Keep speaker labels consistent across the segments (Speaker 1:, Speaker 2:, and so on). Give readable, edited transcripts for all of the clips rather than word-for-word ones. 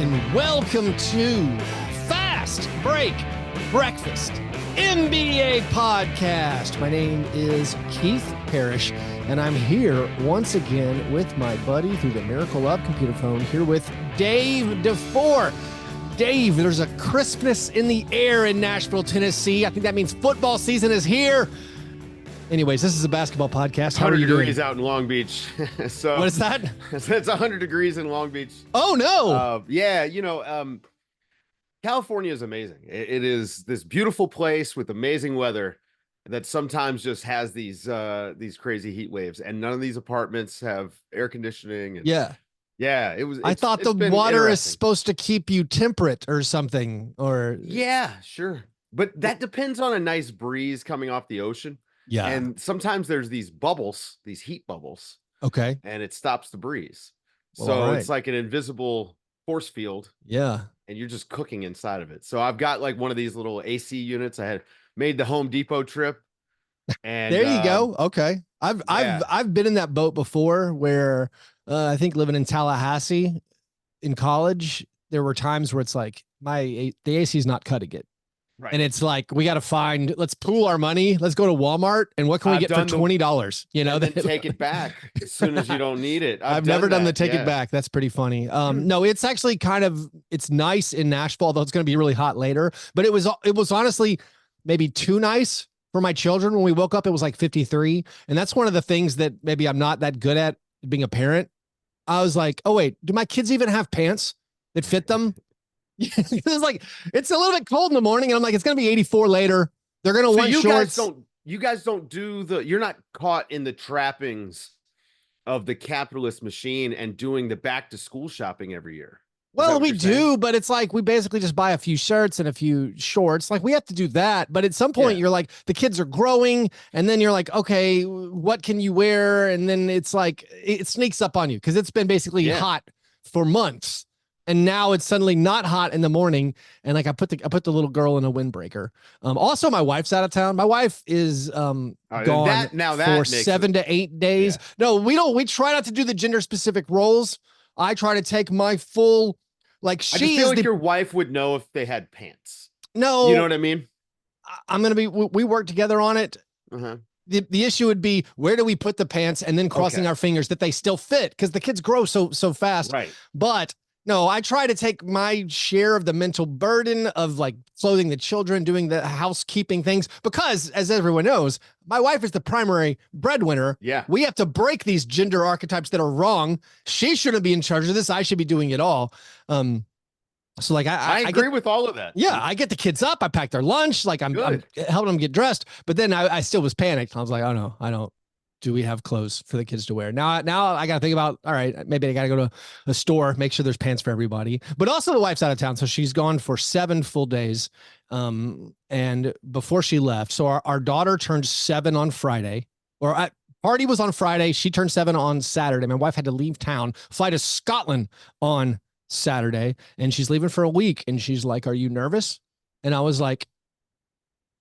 Speaker 1: and welcome to Fast Break Breakfast NBA Podcast. My name is Keith Parrish, and I'm here once again with my buddy through the miracle of computer phone, here with Dave DeFore. Dave, there's a crispness in the air in Nashville, Tennessee. I think that means football season is here. Anyways, this is a basketball podcast. How are you doing?
Speaker 2: 100 degrees out in Long Beach. So
Speaker 1: what is that?
Speaker 2: It's 100 degrees in Long Beach.
Speaker 1: Oh, no.
Speaker 2: California is amazing. It is this beautiful place with amazing weather that sometimes just has these crazy heat waves, and none of these apartments have air conditioning. And
Speaker 1: yeah,
Speaker 2: it was.
Speaker 1: I thought the water is supposed to keep you temperate or something. Or
Speaker 2: yeah, sure, but that depends on a nice breeze coming off the ocean.
Speaker 1: Yeah.
Speaker 2: And sometimes there's these bubbles, these heat bubbles.
Speaker 1: Okay.
Speaker 2: And it stops the breeze.
Speaker 1: Well,
Speaker 2: so it's like an invisible force field.
Speaker 1: Yeah.
Speaker 2: And you're just cooking inside of it. So I've got like one of these little AC units. I had made the Home Depot trip. And
Speaker 1: there you go. Okay. I've been in that boat before where I think living in Tallahassee in college, there were times where it's like the AC is not cutting it. Right. And it's like, we got to let's pool our money. Let's go to Walmart. And what can we get for $20? You know,
Speaker 2: then take it back as soon as you don't need it.
Speaker 1: I've never done the take it back. That's pretty funny. No, it's actually it's nice in Nashville, although it's going to be really hot later. But it was honestly maybe too nice for my children. When we woke up, it was like 53. And that's one of the things that maybe I'm not that good at being a parent. I was like, oh, wait, do my kids even have pants that fit them? It's like, it's a little bit cold in the morning, and I'm like, it's gonna be 84 later. They're gonna want shorts.
Speaker 2: You guys don't do you're not caught in the trappings of the capitalist machine and doing the back to school shopping every year.
Speaker 1: Well, we do, but it's like we basically just buy a few shirts and a few shorts. Like, we have to do that, but at some point you're like, the kids are growing, and then you're like, okay, what can you wear? And then it's like it sneaks up on you because it's been basically hot for months. And now it's suddenly not hot in the morning. And like I put the little girl in a windbreaker. Also, my wife's out of town. My wife is gone for 7 to 8 days. Yeah. No, we try not to do the gender specific roles. I try to take my full, like,
Speaker 2: I just feel like your wife would know if they had pants.
Speaker 1: No,
Speaker 2: you know what I mean?
Speaker 1: We work together on it.
Speaker 2: Uh-huh.
Speaker 1: The issue would be, where do we put the pants, and then crossing our fingers that they still fit, because the kids grow so fast.
Speaker 2: Right.
Speaker 1: But no, I try to take my share of the mental burden of like clothing the children, doing the housekeeping things, because as everyone knows, my wife is the primary breadwinner.
Speaker 2: Yeah.
Speaker 1: We have to break these gender archetypes that are wrong. She shouldn't be in charge of this. I should be doing it all. So like,
Speaker 2: I agree with all of that.
Speaker 1: Yeah. I get the kids up. I pack their lunch. Like I'm helping them get dressed, but then I still was panicked. I was like, oh no, I don't. Do we have clothes for the kids to wear? Now I got to think about, all right, maybe I got to go to a store, make sure there's pants for everybody. But also the wife's out of town, so she's gone for 7 full days. And before she left, so our daughter turned 7 on Friday, party was on Friday. She turned 7 on Saturday. My wife had to leave town, fly to Scotland on Saturday, and she's leaving for a week. And she's like, "Are you nervous?" And I was like,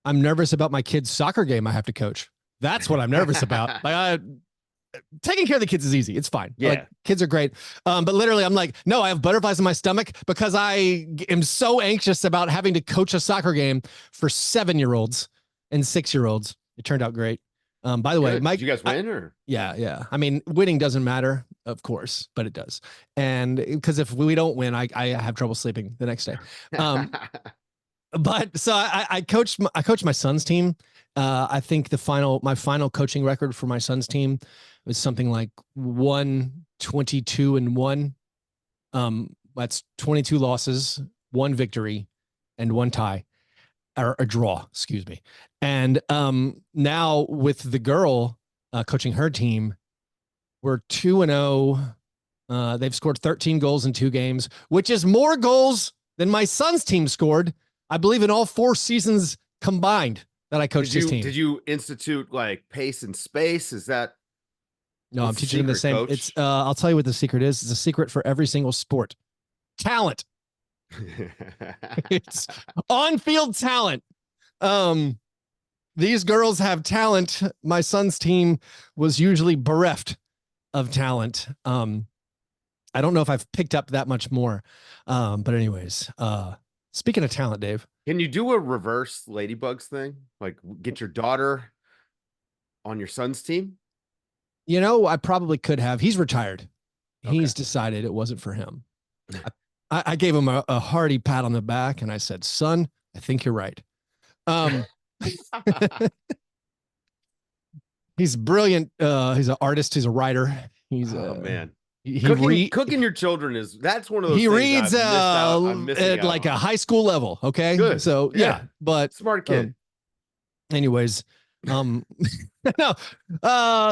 Speaker 1: "I'm nervous about my kid's soccer game I have to coach. That's what I'm nervous about." Like, taking care of the kids is easy. It's fine.
Speaker 2: Yeah.
Speaker 1: Like, kids are great. But literally I'm like, no, I have butterflies in my stomach because I am so anxious about having to coach a soccer game for 7-year-olds and 6-year-olds. It turned out great. By the way, Mike,
Speaker 2: did you guys win or?
Speaker 1: Yeah. I mean, winning doesn't matter, of course, but it does. And because if we don't win, I have trouble sleeping the next day. But so I coached my son's team. I think my final coaching record for my son's team was something like 122-1. That's 22 losses, 1 victory, and 1 tie, or a draw, excuse me. And now with the girl coaching her team, we're 2-0. They've scored 13 goals in 2 games, which is more goals than my son's team scored, I believe, in all 4 seasons combined that I coached his team.
Speaker 2: Did you institute like pace and space? Is that?
Speaker 1: No, I'm teaching them the same. Coach? It's I'll tell you what the secret is. It's a secret for every single sport. Talent. It's on-field talent. These girls have talent. My son's team was usually bereft of talent. I don't know if I've picked up that much more. But anyways, speaking of talent, Dave,
Speaker 2: Can you do a reverse Ladybugs thing? Like get your daughter on your son's team?
Speaker 1: I probably could have. He's retired.
Speaker 2: Okay.
Speaker 1: He's decided it wasn't for him. I gave him a hearty pat on the back and I said, son, I think you're right. He's brilliant. He's an artist. He's a writer. He's
Speaker 2: man.
Speaker 1: Cooking
Speaker 2: your children that's one of those
Speaker 1: he
Speaker 2: things
Speaker 1: reads
Speaker 2: I'm missing
Speaker 1: at
Speaker 2: out
Speaker 1: like
Speaker 2: on.
Speaker 1: a high school level. Okay.
Speaker 2: Good.
Speaker 1: So yeah, but
Speaker 2: smart kid.
Speaker 1: Anyways, no.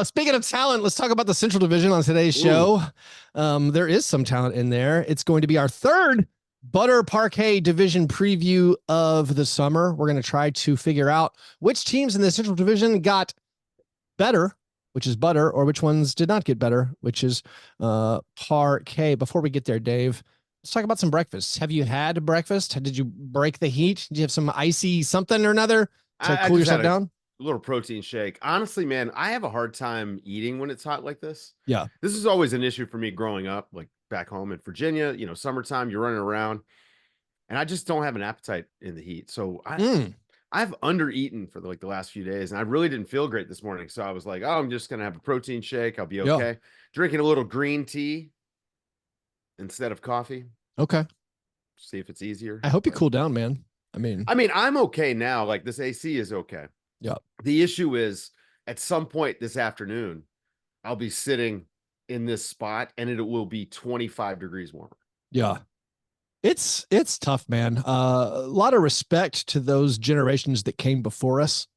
Speaker 1: Speaking of talent, let's talk about the Central Division on today's show. There is some talent in there. It's going to be our third Butter Parkay Division preview of the summer. We're going to try to figure out which teams in the Central Division got better, which is butter, or which ones did not get better, which is Parkay. Before we get there, Dave, let's talk about some breakfast. Have you had breakfast? Did you break the heat? Did you have some icy something or another to cool yourself down?
Speaker 2: A little protein shake. Honestly, man, I have a hard time eating when it's hot like this.
Speaker 1: Yeah.
Speaker 2: This is always an issue for me growing up, like back home in Virginia, summertime, you're running around and I just don't have an appetite in the heat. So I've under-eaten for the last few days and I really didn't feel great this morning. So I was like, oh, I'm just going to have a protein shake. I'll be okay. Drinking a little green tea instead of coffee.
Speaker 1: Okay.
Speaker 2: See if it's easier.
Speaker 1: I hope you cool down, man. I mean,
Speaker 2: I'm okay now. Like this AC is okay.
Speaker 1: Yeah.
Speaker 2: The issue is at some point this afternoon, I'll be sitting in this spot and it will be 25 degrees warmer.
Speaker 1: Yeah. It's tough, man. A lot of respect to those generations that came before us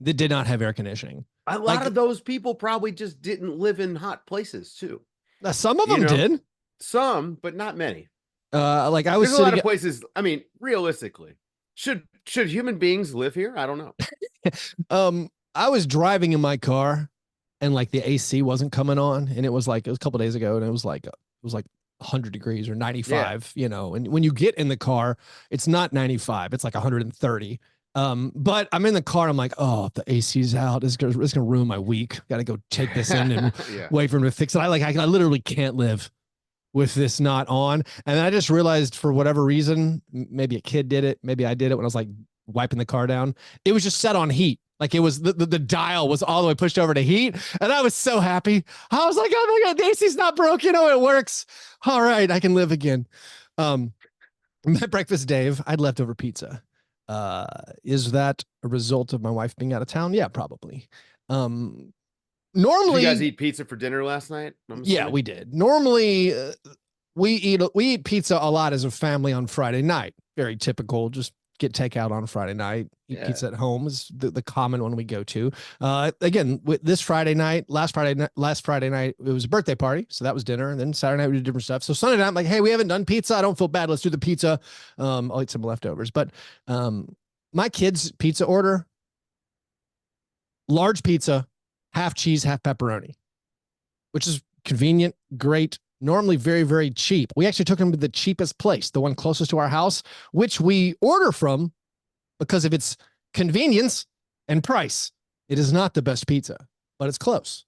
Speaker 1: that did not have air conditioning.
Speaker 2: A lot of those people probably just didn't live in hot places too.
Speaker 1: Some of them did.
Speaker 2: Some, but not many.
Speaker 1: There's
Speaker 2: a lot of places. I mean, realistically, should human beings live here? I don't
Speaker 1: know. I was driving in my car and the AC wasn't coming on and it was a couple days ago and it was like 100 degrees or 95, and when you get in the car, it's not 95, it's like 130. But I'm in the car and I'm like, oh, if the AC's out, it's gonna ruin my week. Got to go take this in and wait for him to fix it. I literally can't live with this not on. And I just realized for whatever reason, maybe a kid did it. Maybe I did it when I was wiping the car down. It was just set on heat. It was the dial was all the way pushed over to heat. And I was so happy. I was like, oh my God, the AC's not broken. Oh, it works. All right. I can live again. My breakfast, Dave, I'd leftover pizza. Is that a result of my wife being out of town? Yeah, probably. Normally,
Speaker 2: did you guys eat pizza for dinner last night?
Speaker 1: Yeah, we did. Normally, we eat pizza a lot as a family on Friday night. Very typical. Just get takeout on Friday night. Eat pizza at home is the common one we go to. Again, with this Friday night, last Friday night, it was a birthday party. So that was dinner. And then Saturday night we did different stuff. So Sunday night, I'm like, hey, we haven't done pizza. I don't feel bad. Let's do the pizza. I'll eat some leftovers. But my kids' pizza order, large pizza, half cheese, half pepperoni, which is convenient, great, normally very, very cheap. We actually took them to the cheapest place, the one closest to our house, which we order from because of its convenience and price. It is not the best pizza, but it's close.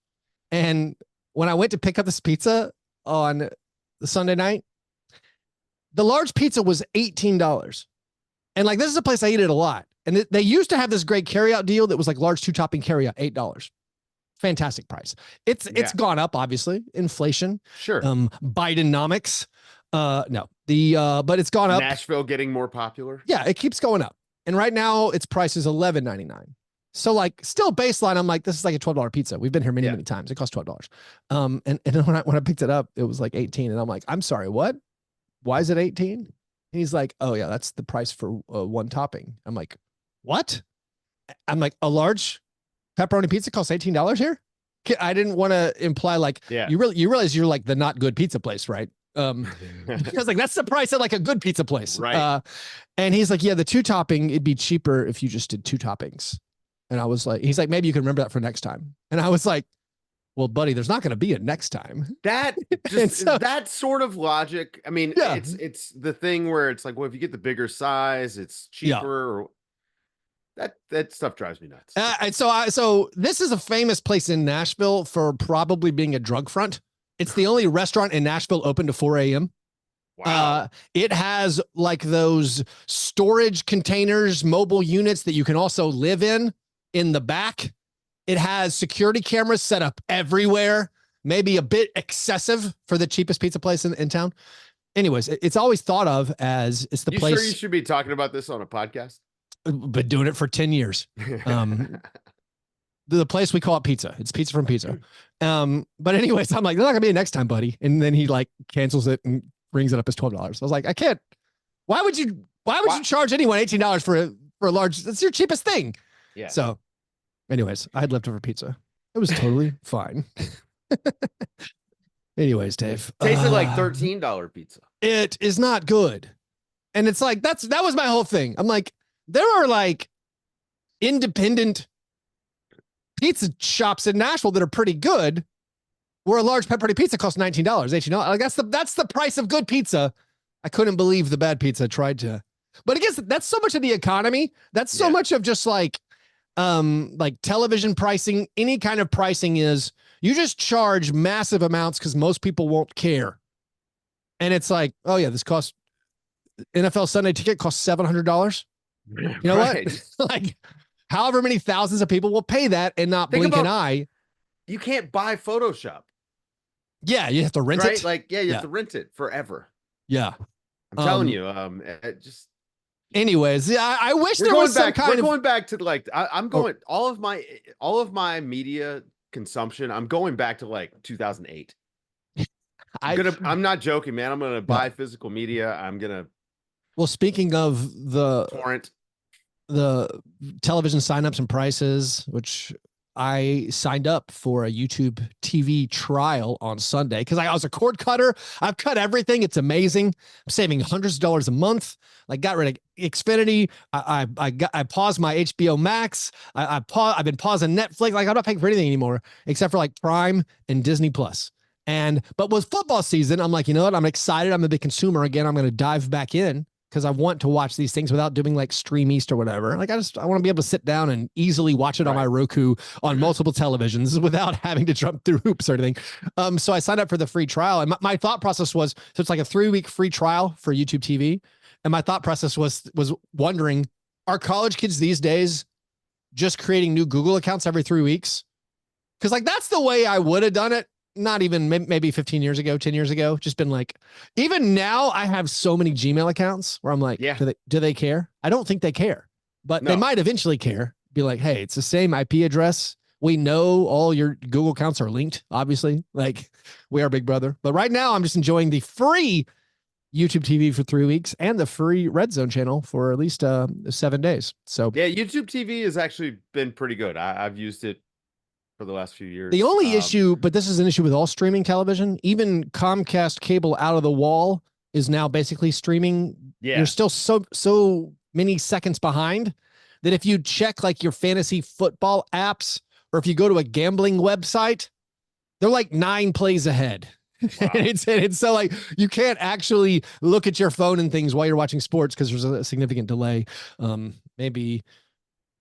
Speaker 1: And when I went to pick up this pizza on the Sunday night, the large pizza was $18. And this is a place I eat it a lot. And they used to have this great carryout deal that was large 2-topping carryout, $8. Fantastic price. It's gone up, obviously. Inflation.
Speaker 2: Sure.
Speaker 1: Bidenomics. But it's gone up.
Speaker 2: Nashville getting more popular.
Speaker 1: Yeah, it keeps going up. And right now its price is $11.99. So still baseline, I'm like, this is a $12 pizza. We've been here many, many times. It costs $12. And when I picked it up, it was 18. And I'm like, I'm sorry, what? Why is it 18? And he's like, oh yeah, that's the price for one topping. I'm like, what? I'm like, a large pepperoni pizza costs $18 here? I didn't want to imply you realize you're the not good pizza place, right? Because that's the price at a good pizza place.
Speaker 2: Right.
Speaker 1: And he's like, yeah, the 2-topping, it'd be cheaper if you just did 2 toppings. And I was like, he's like, maybe you can remember that for next time. And I was like, well, buddy, there's not going to be a next time.
Speaker 2: That sort of logic. I mean, it's the thing where it's well, if you get the bigger size, it's cheaper. That stuff drives me nuts.
Speaker 1: And so this is a famous place in Nashville for probably being a drug front. It's the only restaurant in Nashville open to 4 a.m.
Speaker 2: Wow.
Speaker 1: It has like those storage containers, mobile units that you can also live in the back. It has security cameras set up everywhere, maybe a bit excessive for the cheapest pizza place in town. Anyways, it's always thought of as it's the place.
Speaker 2: Sure you should be talking about this on a podcast?
Speaker 1: Been doing it for 10 years. The place we call it Pizza. It's Pizza from Pizza. But anyways, I'm like, they're not gonna be a next time, buddy. And then he like cancels it and brings it up as $12. I was like, I can't. Why would you charge anyone $18 for a large? That's your cheapest thing.
Speaker 2: Yeah.
Speaker 1: So, anyways, I had leftover pizza. It was totally fine. Anyways, Dave,
Speaker 2: tasted like $13 pizza.
Speaker 1: It is not good, and it's like that was my whole thing. I'm like, there are like independent pizza shops in Nashville that are pretty good, where a large pepperoni pizza costs $19, $18. Like that's the price of good pizza. I couldn't believe the bad pizza tried to, but I guess that's so much of the economy. That's so much of just like television pricing. Any kind of pricing is you just charge massive amounts because most people won't care. And it's like, oh yeah, this costs NFL Sunday ticket costs $700. You know what? Like, however many thousands of people will pay that and not blink an eye.
Speaker 2: You can't buy Photoshop.
Speaker 1: Yeah, you have to rent it.
Speaker 2: Like, you have to rent it forever.
Speaker 1: Yeah.
Speaker 2: I'm telling you, just.
Speaker 1: Anyways, yeah, I wish there was some kind of.
Speaker 2: We're going back to like, I'm going, all of my media consumption, I'm going back to like 2008. I'm not joking, man. I'm going to buy physical media. I'm going to.
Speaker 1: Well, speaking of the
Speaker 2: torrent.
Speaker 1: The television signups and prices, which I signed up for a YouTube TV trial on Sunday because I was a cord cutter. I've cut everything. It's amazing. I'm saving hundreds of dollars a month. Like, got rid of Xfinity. I paused my HBO Max. I've been pausing Netflix. Like, I'm not paying for anything anymore except for like Prime and Disney Plus. But with football season, I'm like, you know what? I'm excited. I'm a big consumer again. I'm going to dive back in, because I want to watch these things without doing like Stream East or whatever. Like, I want to be able to sit down and easily watch it on my Roku on multiple televisions without having to jump through hoops or anything. So I signed up for the free trial, and my thought process was, so it's like a 3-week free trial for YouTube TV. And my thought process was wondering, are college kids these days just creating new Google accounts every 3 weeks? Because like, that's the way I would have done it. Not even maybe 15 years ago, 10 years ago, just been like, even now I have so many Gmail accounts where I'm like, do they care? I don't think they care, but they might eventually care. Be like, hey, it's the same IP address. We know all your Google accounts are linked, obviously. Like, we are Big Brother. But right now I'm just enjoying the free YouTube TV for 3 weeks and the free Red Zone channel for at least 7 days. So
Speaker 2: yeah, YouTube TV has actually been pretty good. I've used it for the last few years.
Speaker 1: The only issue, but this is an issue with all streaming television, even Comcast cable out of the wall is now basically streaming.
Speaker 2: Yeah.
Speaker 1: You're still so many seconds behind that if you check like your fantasy football apps, or if you go to a gambling website, they're like 9 plays ahead. Wow. And it's so like, you can't actually look at your phone and things while you're watching sports because there's a significant delay. Maybe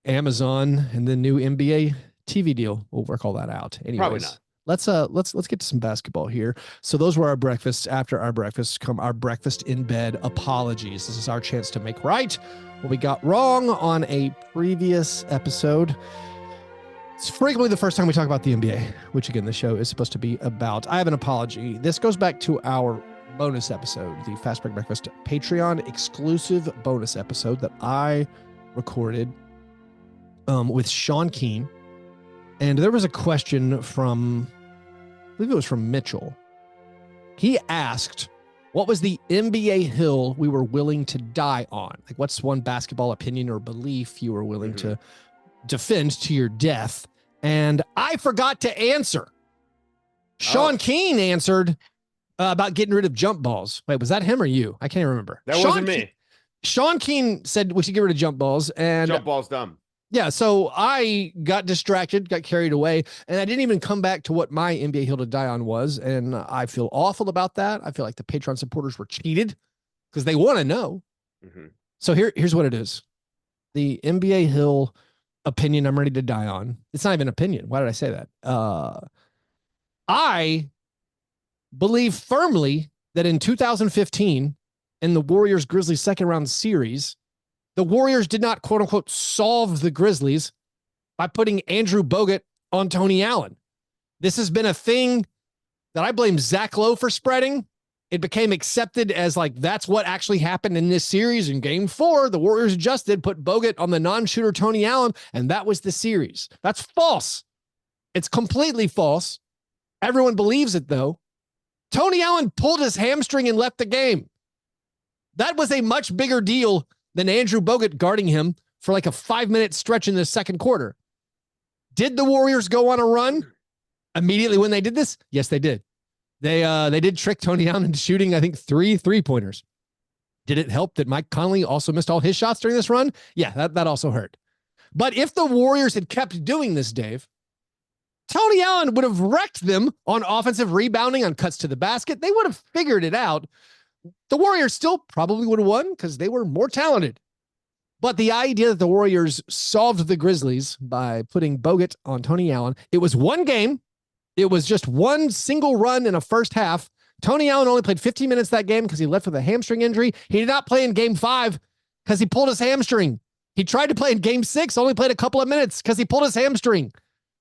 Speaker 1: Amazon and the new NBA TV deal will work all that out. Anyways,
Speaker 2: probably not.
Speaker 1: Let's get to some basketball here. So those were our breakfasts. After our breakfast come our breakfast in bed apologies. This is our chance to make right what we got wrong on a previous episode. It's frequently the first time we talk about the NBA, which again, the show is supposed to be about. I have an apology. This goes back to our bonus episode, the Fast Break Breakfast Patreon exclusive bonus episode that I recorded with Sean Keane. And there was a question from, I believe it was from Mitchell. He asked, what was the NBA hill we were willing to die on? Like, what's one basketball opinion or belief you were willing to defend to your death? And I forgot to answer. Sean Keane answered about getting rid of jump balls. Wait, was that him or you? I can't remember.
Speaker 2: That wasn't me.
Speaker 1: Sean Keane said we should get rid of jump balls. And
Speaker 2: jump balls dumb.
Speaker 1: Yeah, so I got distracted, got carried away, and I didn't even come back to what my NBA hill to die on was, and I feel awful about that. I feel like the Patreon supporters were cheated because they want to know. Mm-hmm. So here's what it is. The NBA hill opinion I'm ready to die on. It's not even an opinion. Why did I say that? I believe firmly that in 2015, in the Warriors-Grizzlies second round series, the Warriors did not, quote unquote, solve the Grizzlies by putting Andrew Bogut on Tony Allen. This has been a thing that I blame Zach Lowe for spreading. It became accepted as like, that's what actually happened in this series. In game 4, the Warriors adjusted, put Bogut on the non-shooter Tony Allen, and that was the series. That's false. It's completely false. Everyone believes it, though. Tony Allen pulled his hamstring and left the game. That was a much bigger deal than Andrew Bogut guarding him for like a 5-minute stretch in the second quarter. Did the Warriors go on a run immediately when they did this? Yes, they did. They did trick Tony Allen into shooting, I think, 3 3-pointers. Did it help that Mike Conley also missed all his shots during this run? Yeah, that also hurt. But if the Warriors had kept doing this, Dave, Tony Allen would have wrecked them on offensive rebounding, on cuts to the basket. They would have figured it out. The Warriors still probably would have won because they were more talented. But the idea that the Warriors solved the Grizzlies by putting Bogut on Tony Allen, it was one game. It was just one single run in a first half. Tony Allen only played 15 minutes that game because he left with a hamstring injury. He did not play in game 5 because he pulled his hamstring. He tried to play in game 6, only played a couple of minutes because he pulled his hamstring.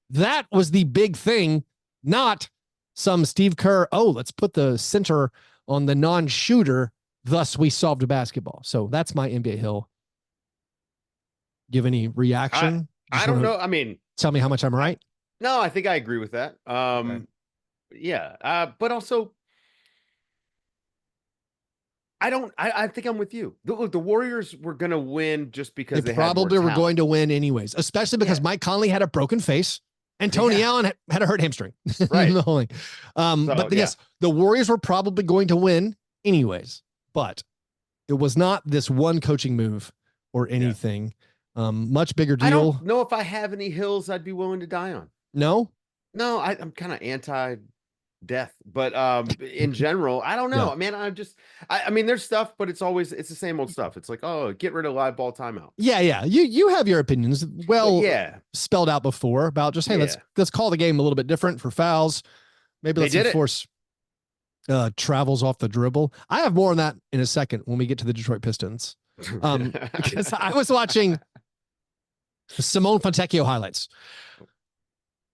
Speaker 1: That was the big thing, not some Steve Kerr, let's put the center on the non-shooter, thus we solved basketball. So that's my NBA Hill. Give any reaction?
Speaker 2: I don't know. I mean,
Speaker 1: tell me how much I'm right.
Speaker 2: No, I think I agree with that. Okay. Yeah. But also, I think I'm with you. Look, the Warriors were going to win just because they
Speaker 1: probably were going to win anyways, especially because Mike Conley had a broken face and Tony Allen had a hurt hamstring.
Speaker 2: Right.
Speaker 1: Yes, the Warriors were probably going to win anyways, but it was not this one coaching move or anything. Much bigger deal.
Speaker 2: I don't know if I have any hills I'd be willing to die on.
Speaker 1: No,
Speaker 2: I'm kind of anti-death, but in general, I don't know, man. I mean, there's stuff, but it's the same old stuff. It's like, get rid of live ball timeout.
Speaker 1: Yeah. You have your opinions spelled out before about just, hey, let's call the game a little bit different for fouls. Maybe let's enforce travels off the dribble. I have more on that in a second when we get to the Detroit Pistons. Because I was watching Simone Fontecchio highlights.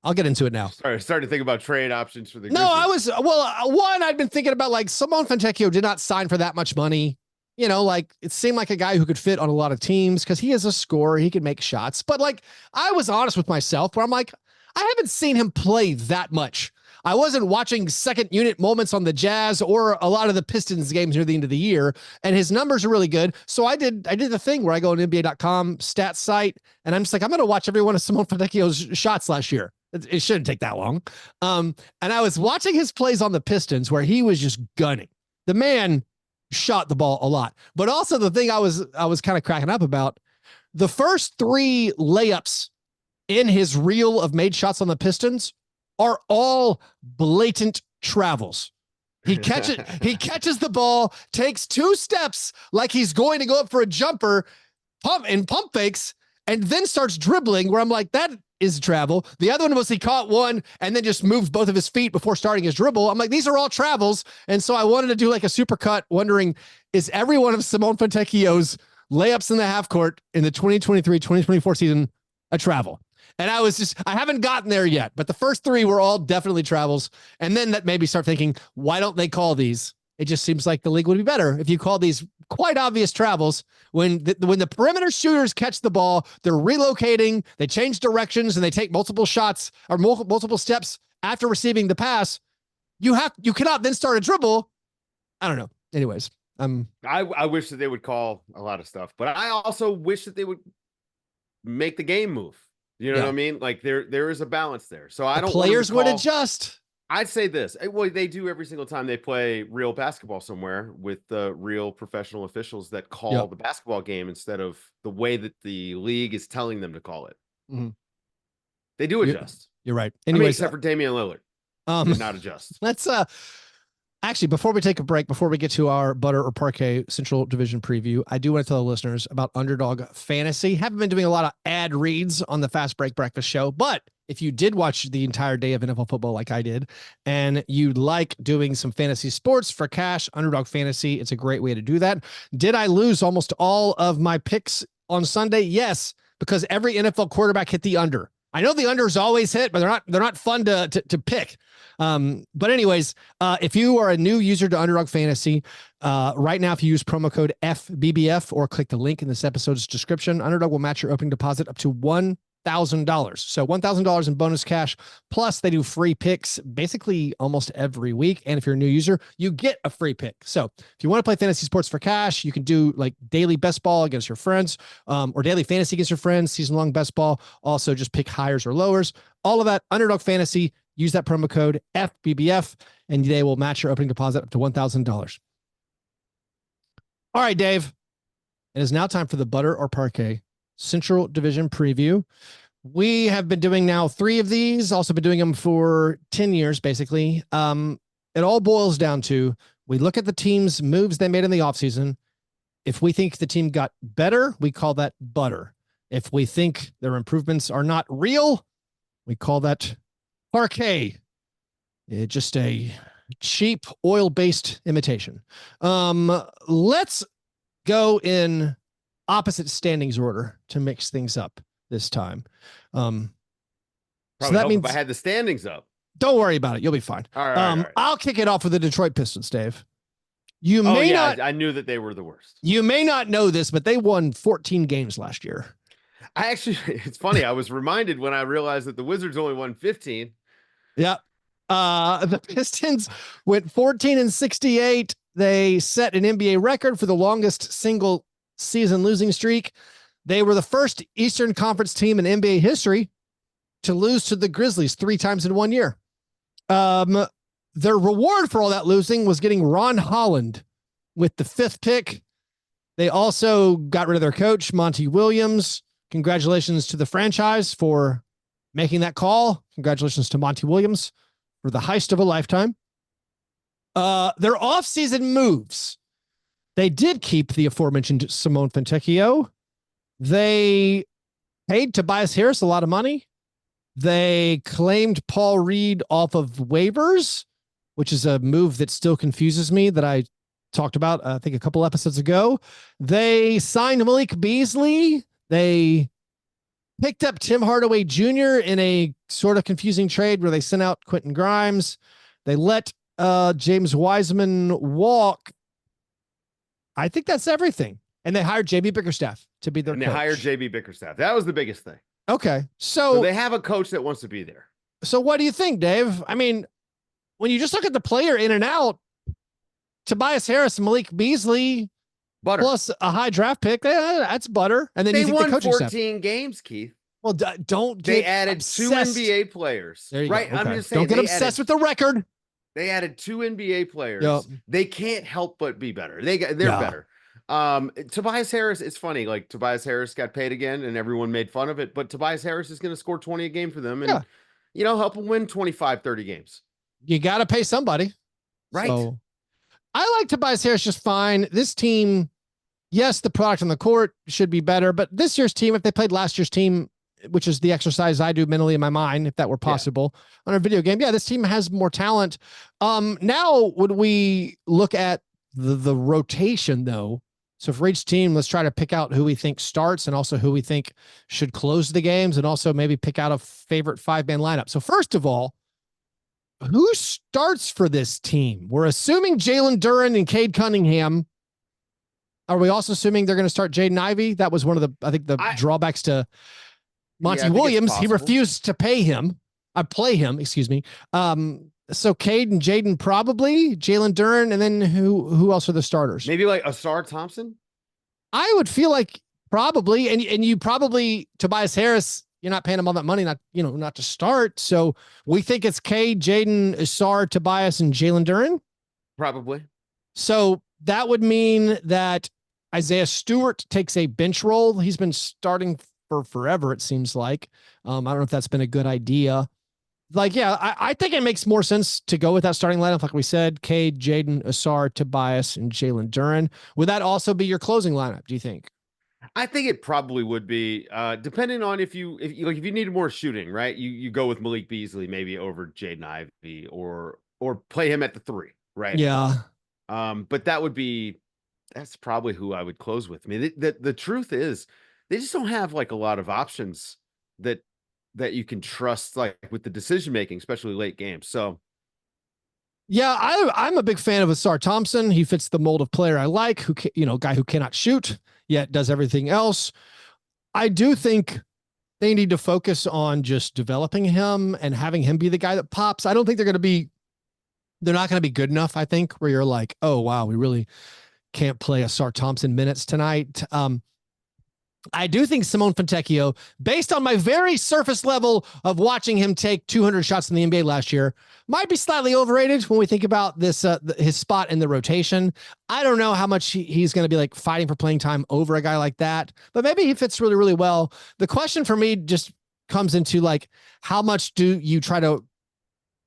Speaker 1: I'll get into it now.
Speaker 2: Starting to think about trade options for the
Speaker 1: Grizzlies. I'd been thinking about like Simone Fontecchio did not sign for that much money. You know, like it seemed like a guy who could fit on a lot of teams because he is a scorer. He can make shots. But like I was honest with myself where I'm like, I haven't seen him play that much. I wasn't watching second unit moments on the Jazz or a lot of the Pistons games near the end of the year, and his numbers are really good. So I did the thing where I go on NBA.com stats site, and I'm just like, I'm going to watch every one of Simone Fontecchio's shots last year. It shouldn't take that long. And I was watching his plays on the Pistons where he was just gunning. The man shot the ball a lot, but also the thing I was kind of cracking up about, the first 3 layups in his reel of made shots on the Pistons are all blatant travels. He catches the ball, takes 2 steps like he's going to go up for a jumper, pump fakes, and then starts dribbling where I'm like, that is travel. The other one was he caught one and then just moved both of his feet before starting his dribble. I'm like, these are all travels. And so I wanted to do like a super cut, wondering, is every one of Simone Fontecchio's layups in the half court in the 2023-2024 season a travel? And I haven't gotten there yet, but the first 3 were all definitely travels. And then that made me start thinking, why don't they call these? It just seems like the league would be better if you call these quite obvious travels. When the perimeter shooters catch the ball, they're relocating, they change directions, and they take multiple shots or multiple steps after receiving the pass. You cannot then start a dribble. I don't know. Anyways,
Speaker 2: I wish that they would call a lot of stuff, but I also wish that they would make the game move. You know what I mean? Like there is a balance there. So I don't.
Speaker 1: Players would adjust.
Speaker 2: I'd say this. Well, they do every single time they play real basketball somewhere with the real professional officials that call the basketball game instead of the way that the league is telling them to call it. Mm-hmm. They do adjust.
Speaker 1: You're right.
Speaker 2: Anyways, except for Damian Lillard, did not adjust.
Speaker 1: Let's Actually, before we take a break, before we get to our Butter or Parkay Central Division preview, I do want to tell the listeners about Underdog Fantasy. Haven't been doing a lot of ad reads on the Fast Break Breakfast show, but if you did watch the entire day of NFL football like I did, and you like doing some fantasy sports for cash, Underdog Fantasy, it's a great way to do that. Did I lose almost all of my picks on Sunday? Yes, because every NFL quarterback hit the under. I know the unders always hit, but they're not fun to pick. But anyways, if you are a new user to Underdog Fantasy, right now, if you use promo code FBBF or click the link in this episode's description, Underdog will match your opening deposit up to $1,000. So $1,000 in bonus cash. Plus, they do free picks basically almost every week. And if you're a new user, you get a free pick. So if you want to play fantasy sports for cash, you can do like daily best ball against your friends, or daily fantasy against your friends, season-long best ball. Also, just pick highers or lowers. All of that, Underdog Fantasy. Use that promo code FBBF, and they will match your opening deposit up to $1,000. All right, Dave. It is now time for the Butter or Parkay Central Division preview. We have been doing now 3 of these, also been doing them for 10 years, basically. It all boils down to, we look at the team's moves they made in the offseason. If we think the team got better, we call that butter. If we think their improvements are not real, we call that Parkay. It's just a cheap oil-based imitation. Let's go in opposite standings order to mix things up this time.
Speaker 2: Probably
Speaker 1: so that means
Speaker 2: if I had the standings up.
Speaker 1: Don't worry about it. You'll be fine.
Speaker 2: All right, all right.
Speaker 1: I'll kick it off with the Detroit Pistons, Dave.
Speaker 2: I knew that they were the worst.
Speaker 1: You may not know this, but they won 14 games last year.
Speaker 2: It's funny. I was reminded when I realized that the Wizards only won 15.
Speaker 1: Yep. The Pistons went 14-68. They set an NBA record for the longest single season losing streak. They were the first Eastern Conference team in NBA history to lose to the Grizzlies 3 times in 1 year. Their reward for all that losing was getting Ron Holland with the 5th pick. They also got rid of their coach, Monty Williams. Congratulations to the franchise for making that call. Congratulations to Monty Williams for the heist of a lifetime. Their offseason moves. They did keep the aforementioned Simone Fontecchio. They paid Tobias Harris a lot of money. They claimed Paul Reed off of waivers, which is a move that still confuses me, that I talked about, I think, a couple episodes ago. They signed Malik Beasley. They picked up Tim Hardaway Jr. in a sort of confusing trade where they sent out Quentin Grimes. They let James Wiseman walk. I think that's everything. And they hired JB Bickerstaff to be their coach.
Speaker 2: They hired JB Bickerstaff. That was the biggest thing.
Speaker 1: Okay.
Speaker 2: So they have a coach that wants to be there.
Speaker 1: So what do you think, Dave? I mean, when you just look at the player in and out, Tobias Harris, Malik Beasley, butter, plus a high draft pick, that's butter. And then
Speaker 2: they
Speaker 1: you think
Speaker 2: won
Speaker 1: the
Speaker 2: 14 games, Keith.
Speaker 1: Well, don't get
Speaker 2: They added
Speaker 1: obsessed.
Speaker 2: 2 NBA players.
Speaker 1: There you
Speaker 2: right.
Speaker 1: go. Okay.
Speaker 2: I'm just saying.
Speaker 1: Don't get obsessed with the record.
Speaker 2: They added 2 NBA players.
Speaker 1: Yep.
Speaker 2: They can't help but be better. They're better. Tobias Harris, it's funny. Like, Tobias Harris got paid again and everyone made fun of it, but Tobias Harris is going to score 20 a game for them and, help them win 25, 30 games. You
Speaker 1: got to pay somebody.
Speaker 2: Right.
Speaker 1: So, I like Tobias Harris just fine. This team, yes, the product on the court should be better, but this year's team, if they played last year's team, which is the exercise I do mentally in my mind, if that were possible on a video game, this team has more talent. Now, would we look at the rotation, though? So for each team, let's try to pick out who we think starts and also who we think should close the games, and also maybe pick out a favorite 5-man lineup. So first of all, who starts for this team? We're assuming Jalen Duren and Cade Cunningham. Are we also assuming they're going to start Jaden Ivey? That was one of the drawbacks to Monty Williams. He refused to play him. Excuse me. So Cade and Jaden probably, Jalen Duren, and then who else are the starters?
Speaker 2: Maybe like Asar Thompson?
Speaker 1: I would feel like probably, and you probably, Tobias Harris, you're not paying him all that money, not to start. So we think it's Cade, Jaden, Asar, Tobias, and Jalen Duren?
Speaker 2: Probably.
Speaker 1: So that would mean that Isaiah Stewart takes a bench role. He's been starting for forever, it seems like. I don't know if that's been a good idea. like, yeah, I think it makes more sense to go with that starting lineup. Like we said, Cade, Jaden, Asar, Tobias, and Jalen Duren. Would that also be your closing lineup, do you think?
Speaker 2: I think it probably would be, depending on if you needed more shooting, right? You go with Malik Beasley maybe over Jaden Ivey, or play him at the three, right?
Speaker 1: Yeah.
Speaker 2: But that's probably who I would close with. I mean, the truth is, they just don't have like a lot of options that you can trust, like with the decision making, especially late games. So
Speaker 1: Yeah, I'm a big fan of Asar Thompson. He fits the mold of player I like, who guy who cannot shoot yet does everything else. I do think they need to focus on just developing him and having him be the guy that pops. I don't think they're not going to be good enough. I think where you're like, oh wow, we really can't play Asar Thompson minutes tonight. I do think Simone Fontecchio, based on my very surface level of watching him take 200 shots in the NBA last year, might be slightly overrated when we think about this, his spot in the rotation. I don't know how much he's going to be like fighting for playing time over a guy like that, but maybe he fits really, really well. The question for me just comes into like, how much do you try to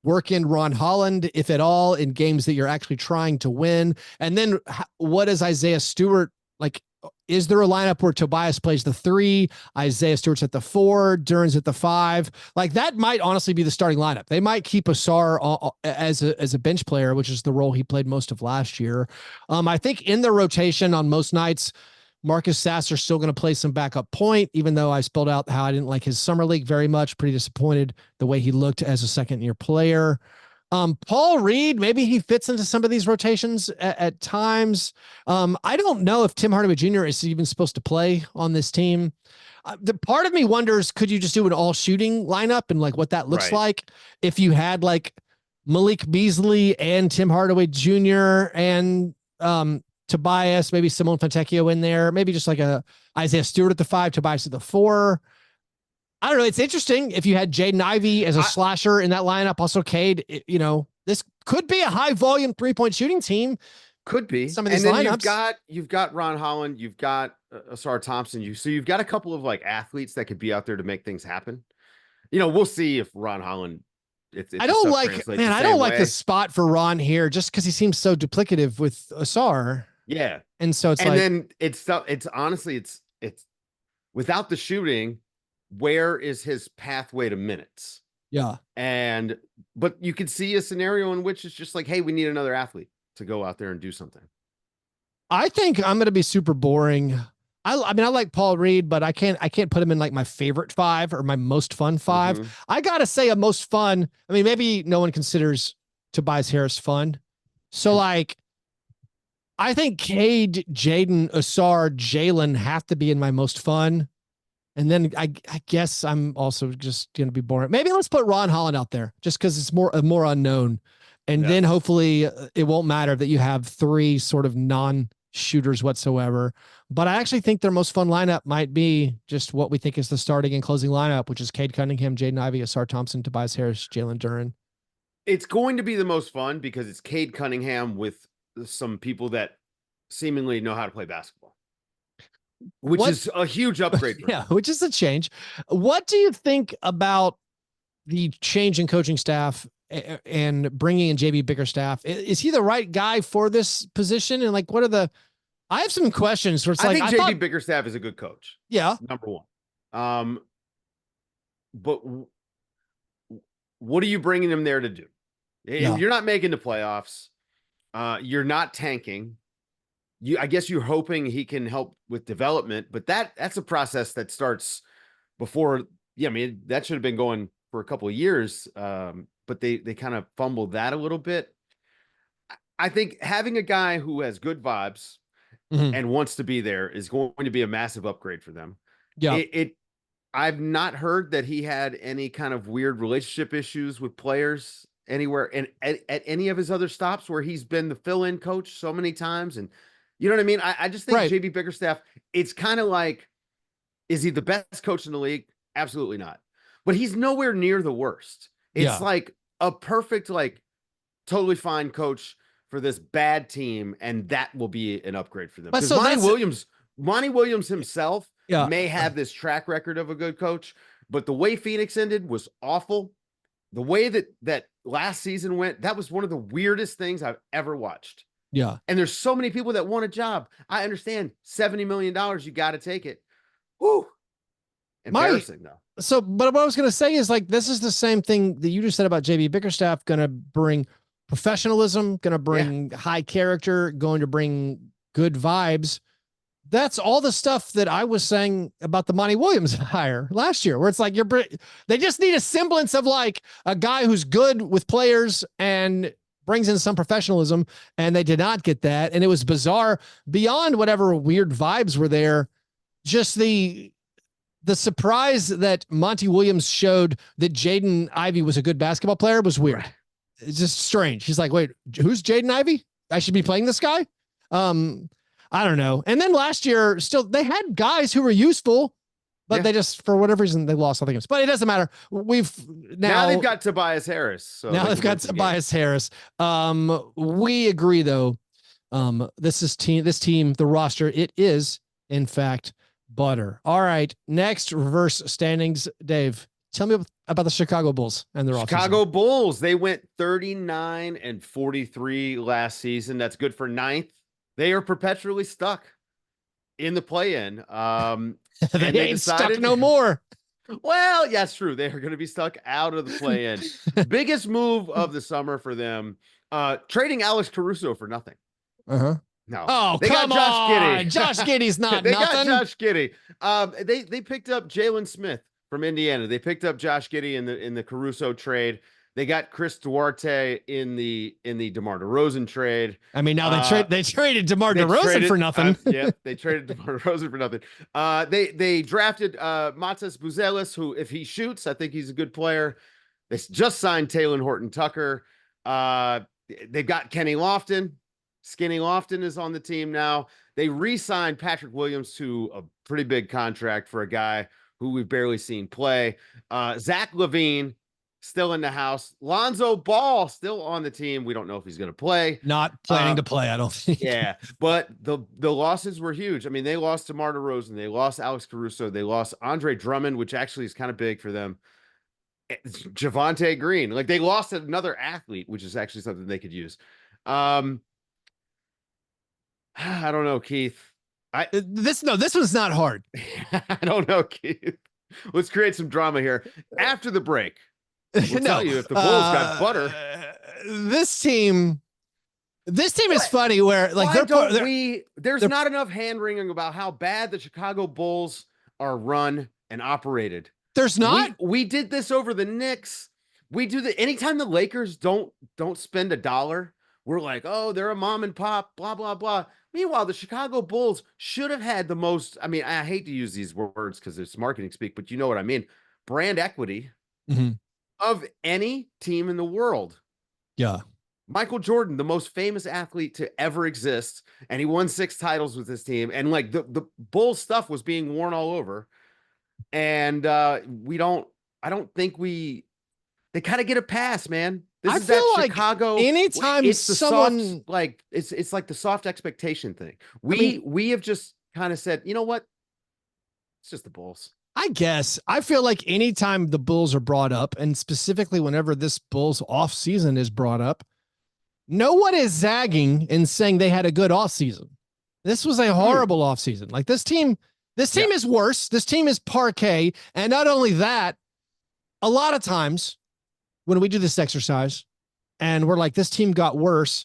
Speaker 1: work in Ron Holland, if at all, in games that you're actually trying to win? And then what is Isaiah Stewart like? Is there a lineup where Tobias plays the 3, Isaiah Stewart's at the 4, Duren's at the 5? Like that might honestly be the starting lineup. They might keep Asar as a bench player, which is the role he played most of last year. I think in the rotation on most nights, Marcus Sasser's still going to play some backup point, even though I spelled out how I didn't like his summer league very much. Pretty disappointed the way he looked as a second-year player. Paul Reed, maybe he fits into some of these rotations at times. I don't know if Tim Hardaway Jr. is even supposed to play on this team. The part of me wonders, could you just do an all shooting lineup and like what that looks like if you had like Malik Beasley and Tim Hardaway Jr. and Tobias, maybe Simone Fontecchio in there, maybe just like a Isaiah Stewart at the 5, Tobias at the 4. I don't know. It's interesting if you had Jaden Ivey as a slasher in that lineup. Also, Cade, this could be a high volume 3-point shooting team.
Speaker 2: Could be
Speaker 1: some of these lineups.
Speaker 2: You've got Ron Holland, you've got Asar Thompson. You've got a couple of like athletes that could be out there to make things happen. We'll see if Ron Holland.
Speaker 1: I don't like the spot for Ron here just because he seems so duplicative with Asar.
Speaker 2: Yeah,
Speaker 1: and so
Speaker 2: then it's honestly it's without the shooting. Where is his pathway to minutes?
Speaker 1: Yeah.
Speaker 2: But you could see a scenario in which it's just like, hey, we need another athlete to go out there and do something.
Speaker 1: I think I'm going to be super boring. I mean, I like Paul Reed, but I can't put him in like my favorite 5 or my most fun 5. Mm-hmm. I got to say a most fun. I mean, maybe no one considers Tobias Harris fun. So like, I think Cade, Jaden, Asar, Jalen have to be in my most fun. And then I guess I'm also just going to be boring. Maybe let's put Ron Holland out there just because it's more unknown. And then hopefully it won't matter that you have 3 sort of non-shooters whatsoever. But I actually think their most fun lineup might be just what we think is the starting and closing lineup, which is Cade Cunningham, Jaden Ivey, Asar Thompson, Tobias Harris, Jalen Duren.
Speaker 2: It's going to be the most fun because it's Cade Cunningham with some people that seemingly know how to play basketball. Which is a huge upgrade.
Speaker 1: Yeah, which is a change. What do you think about the change in coaching staff and bringing in JB Bickerstaff? Is he the right guy for this position? And like, I have some questions where it's
Speaker 2: I think JB Bickerstaff is a good coach.
Speaker 1: Yeah.
Speaker 2: Number one. But what are you bringing him there to do? Yeah. You're not making the playoffs. You're not tanking. I guess you're hoping he can help with development, but that's a process that starts before. Yeah, I mean, that should have been going for a couple of years, but they kind of fumbled that a little bit. I think having a guy who has good vibes and wants to be there is going to be a massive upgrade for them.
Speaker 1: Yeah,
Speaker 2: I've not heard that he had any kind of weird relationship issues with players anywhere, and at any of his other stops where he's been the fill-in coach so many times. And you know what I mean? I just think JB Bickerstaff, it's kind of like, is he the best coach in the league? Absolutely not. But he's nowhere near the worst. It's like a perfect, like totally fine coach for this bad team. And that will be an upgrade for them. Because Monty Williams himself may have this track record of a good coach, but the way Phoenix ended was awful. the way that last season went, that was one of the weirdest things I've ever watched.
Speaker 1: Yeah.
Speaker 2: And there's so many people that want a job. I understand $70 million, you got to take it. Whoo. Embarrassing though.
Speaker 1: So, but what I was going to say is like, this is the same thing that you just said about JB Bickerstaff, going to bring professionalism, going to bring high character, going to bring good vibes. That's all the stuff that I was saying about the Monty Williams hire last year, where it's like they just need a semblance of like a guy who's good with players and brings in some professionalism, and they did not get that. And it was bizarre beyond whatever weird vibes were there. Just the surprise that Monty Williams showed that Jaden Ivey was a good basketball player was weird. Right. It's just strange. He's like, wait, who's Jaden Ivey? I should be playing this guy. I don't know. And then last year, still, they had guys who were useful, but they just, for whatever reason, they lost something else. But it doesn't matter. Now
Speaker 2: they've got Tobias Harris. So
Speaker 1: now they've got Tobias Harris. We agree though. This team, the roster, it is in fact butter. All right. Next, reverse standings. Dave, tell me about the Chicago Bulls and their
Speaker 2: Chicago Bulls. They went 39-43 last season. That's good for ninth. They are perpetually stuck in the play-in.
Speaker 1: they ain't stuck no more.
Speaker 2: Well, yeah, that's true. They are going to be stuck out of the play-in. Biggest move of the summer for them, trading Alex Caruso for nothing. No.
Speaker 1: Oh,
Speaker 2: they
Speaker 1: come
Speaker 2: got Josh
Speaker 1: on.
Speaker 2: Giddey.
Speaker 1: Josh Giddey's not
Speaker 2: they
Speaker 1: nothing.
Speaker 2: Got Josh Giddey. They picked up Jalen Smith from Indiana. They picked up Josh Giddey in the Caruso trade. They got Chris Duarte in the DeMar DeRozan trade.
Speaker 1: I mean, now they traded DeMar DeRozan for nothing.
Speaker 2: They traded DeMar DeRozan for nothing. They drafted Matas Buzelis, who, if he shoots, I think he's a good player. They just signed Taylor Horton Tucker. They've got Kenny Lofton. Skinny Lofton is on the team now. They re-signed Patrick Williams to a pretty big contract for a guy who we've barely seen play. Zach LaVine still in the house. Lonzo Ball still on the team. We don't know if he's going to play.
Speaker 1: Not planning to play, I don't think.
Speaker 2: Yeah, but the losses were huge. I mean, they lost DeMar DeRozan. They lost Alex Caruso. They lost Andre Drummond, which actually is kind of big for them. Javonte Green. Like, they lost another athlete, which is actually something they could use. I don't know, Keith.
Speaker 1: This one's not hard.
Speaker 2: I don't know, Keith. Let's create some drama here. After the break, we'll tell you if the Bulls got butter.
Speaker 1: This team is funny where like
Speaker 2: there's not enough hand wringing about how bad the Chicago Bulls are run and operated.
Speaker 1: There's not.
Speaker 2: We did this over the Knicks. We do that anytime the Lakers don't spend $1. We're like, oh, they're a mom and pop, blah, blah, blah. Meanwhile, the Chicago Bulls should have had the most, I mean, I hate to use these words because it's marketing speak, but you know what I mean. Brand equity of any team in the world.
Speaker 1: Yeah.
Speaker 2: Michael Jordan, the most famous athlete to ever exist, and he won 6 titles with his team. And like the Bulls stuff was being worn all over. And I don't think they kind of get a pass, man.
Speaker 1: I feel like
Speaker 2: Chicago.
Speaker 1: Anytime
Speaker 2: it's the
Speaker 1: someone
Speaker 2: soft, like it's like the soft expectation thing. We have just kind of said, you know what? It's just the Bulls.
Speaker 1: I guess I feel like anytime the Bulls are brought up, and specifically whenever this Bulls off season is brought up, no one is zagging and saying they had a good off season. This was a horrible off season. Like this team is worse. This team is Parkay. And not only that, a lot of times when we do this exercise and we're like, this team got worse,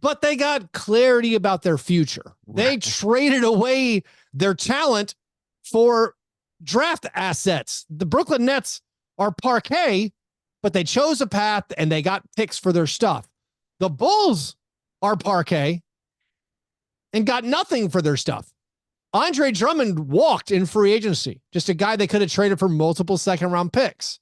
Speaker 1: but they got clarity about their future. Right. They traded away their talent for draft assets. The Brooklyn Nets are Parkay, but they chose a path and they got picks for their stuff. The Bulls are Parkay and got nothing for their stuff. Andre Drummond walked in free agency, just a guy they could have traded for multiple second-round picks.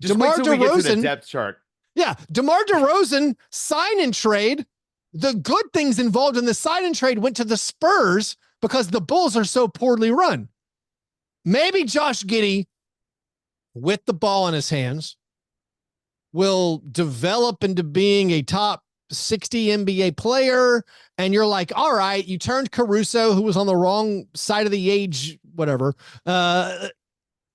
Speaker 2: Just DeMar wait till DeRozan, we get to the depth chart.
Speaker 1: Yeah, DeMar DeRozan sign and trade. The good things involved in the sign and trade went to the Spurs because the Bulls are so poorly run. Maybe Josh Giddey, with the ball in his hands, will develop into being a top 60 NBA player. And you're like, all right, you turned Caruso, who was on the wrong side of the age, whatever,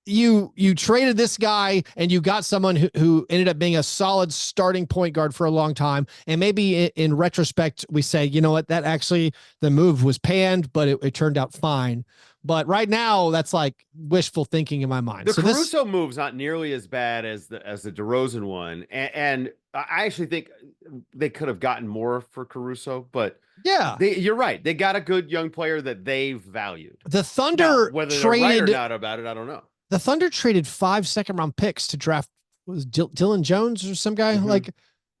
Speaker 1: you traded this guy and you got someone who ended up being a solid starting point guard for a long time. And maybe in retrospect, we say, you know what, that actually the move was panned, but it turned out fine. But right now, that's like wishful thinking in my mind.
Speaker 2: The
Speaker 1: So
Speaker 2: Caruso move's not nearly as bad as the DeRozan one, and I actually think they could have gotten more for Caruso, but
Speaker 1: yeah,
Speaker 2: you're right. They got a good young player that they valued.
Speaker 1: The Thunder
Speaker 2: now, whether
Speaker 1: traded
Speaker 2: they're right or not about it, I don't know.
Speaker 1: The Thunder traded 5 second-round picks to draft Dylan Jones or some guy. Mm-hmm. Like,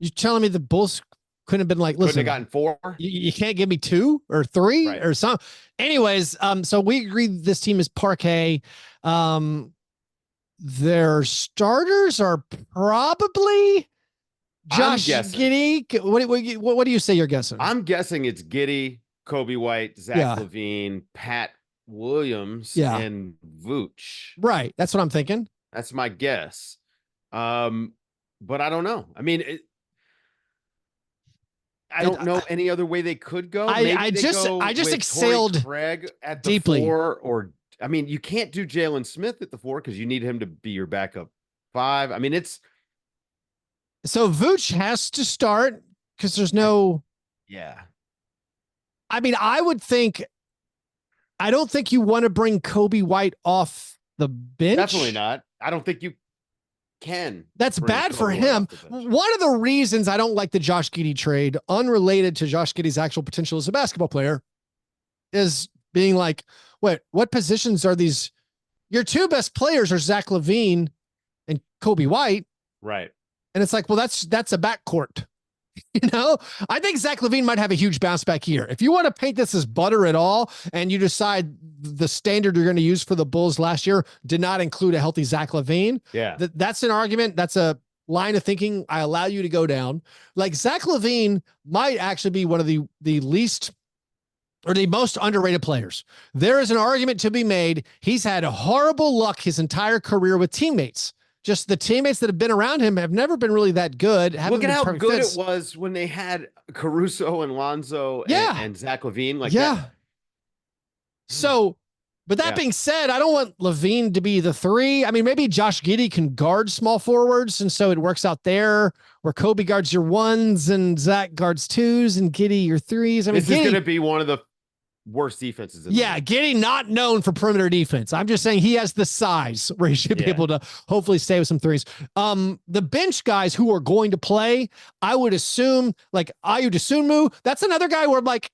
Speaker 1: you're telling me the Bulls couldn't have been like, listen,
Speaker 2: couldn't have gotten 4.
Speaker 1: You can't give me 2 or 3 right. or some. Anyways, so we agree this team is Parkay. Their starters are probably Josh Giddey. What do you say you're guessing?
Speaker 2: I'm guessing it's Giddey, Kobe White, Zach LaVine, Pat Williams, and Vooch.
Speaker 1: Right. That's what I'm thinking.
Speaker 2: That's my guess. But I don't know. I mean, I don't know any other way they could go.
Speaker 1: I just exhaled
Speaker 2: Craig at the
Speaker 1: deeply.
Speaker 2: 4, or I mean, you can't do Jalen Smith at the 4 because you need him to be your backup 5. I mean, it's
Speaker 1: so Vooch has to start because there's no.
Speaker 2: Yeah.
Speaker 1: I mean, I don't think you want to bring Kobe White off the bench.
Speaker 2: Definitely not. I don't think you can.
Speaker 1: That's bad for him. One of the reasons I don't like the Josh Giddey trade, unrelated to Josh Giddey's actual potential as a basketball player, is being like, wait, what positions are these? Your 2 best players are Zach LaVine and Kobe White.
Speaker 2: Right.
Speaker 1: And it's like, well, that's a backcourt. You know, I think Zach LaVine might have a huge bounce back here. If you want to paint this as butter at all, and you decide the standard you're going to use for the Bulls last year did not include a healthy Zach LaVine, that's an argument. That's a line of thinking I allow you to go down. Like Zach LaVine might actually be one of the least or the most underrated players. There is an argument to be made. He's had horrible luck his entire career with teammates. Just the teammates that have been around him have never been really that good.
Speaker 2: Look at how good it was when they had Caruso and Lonzo and Zach LaVine. Like that.
Speaker 1: So, but that being said, I don't want LaVine to be the 3. I mean, maybe Josh Giddey can guard small forwards, and so it works out there where Kobe guards your 1s and Zach guards 2s and Giddey your 3s. I mean,
Speaker 2: this is going to be one of the worst defenses.
Speaker 1: Giddey not known for perimeter defense. I'm just saying he has the size where he should be able to hopefully stay with some 3s. The bench guys who are going to play, I would assume like Ayo Dosunmu. That's another guy where like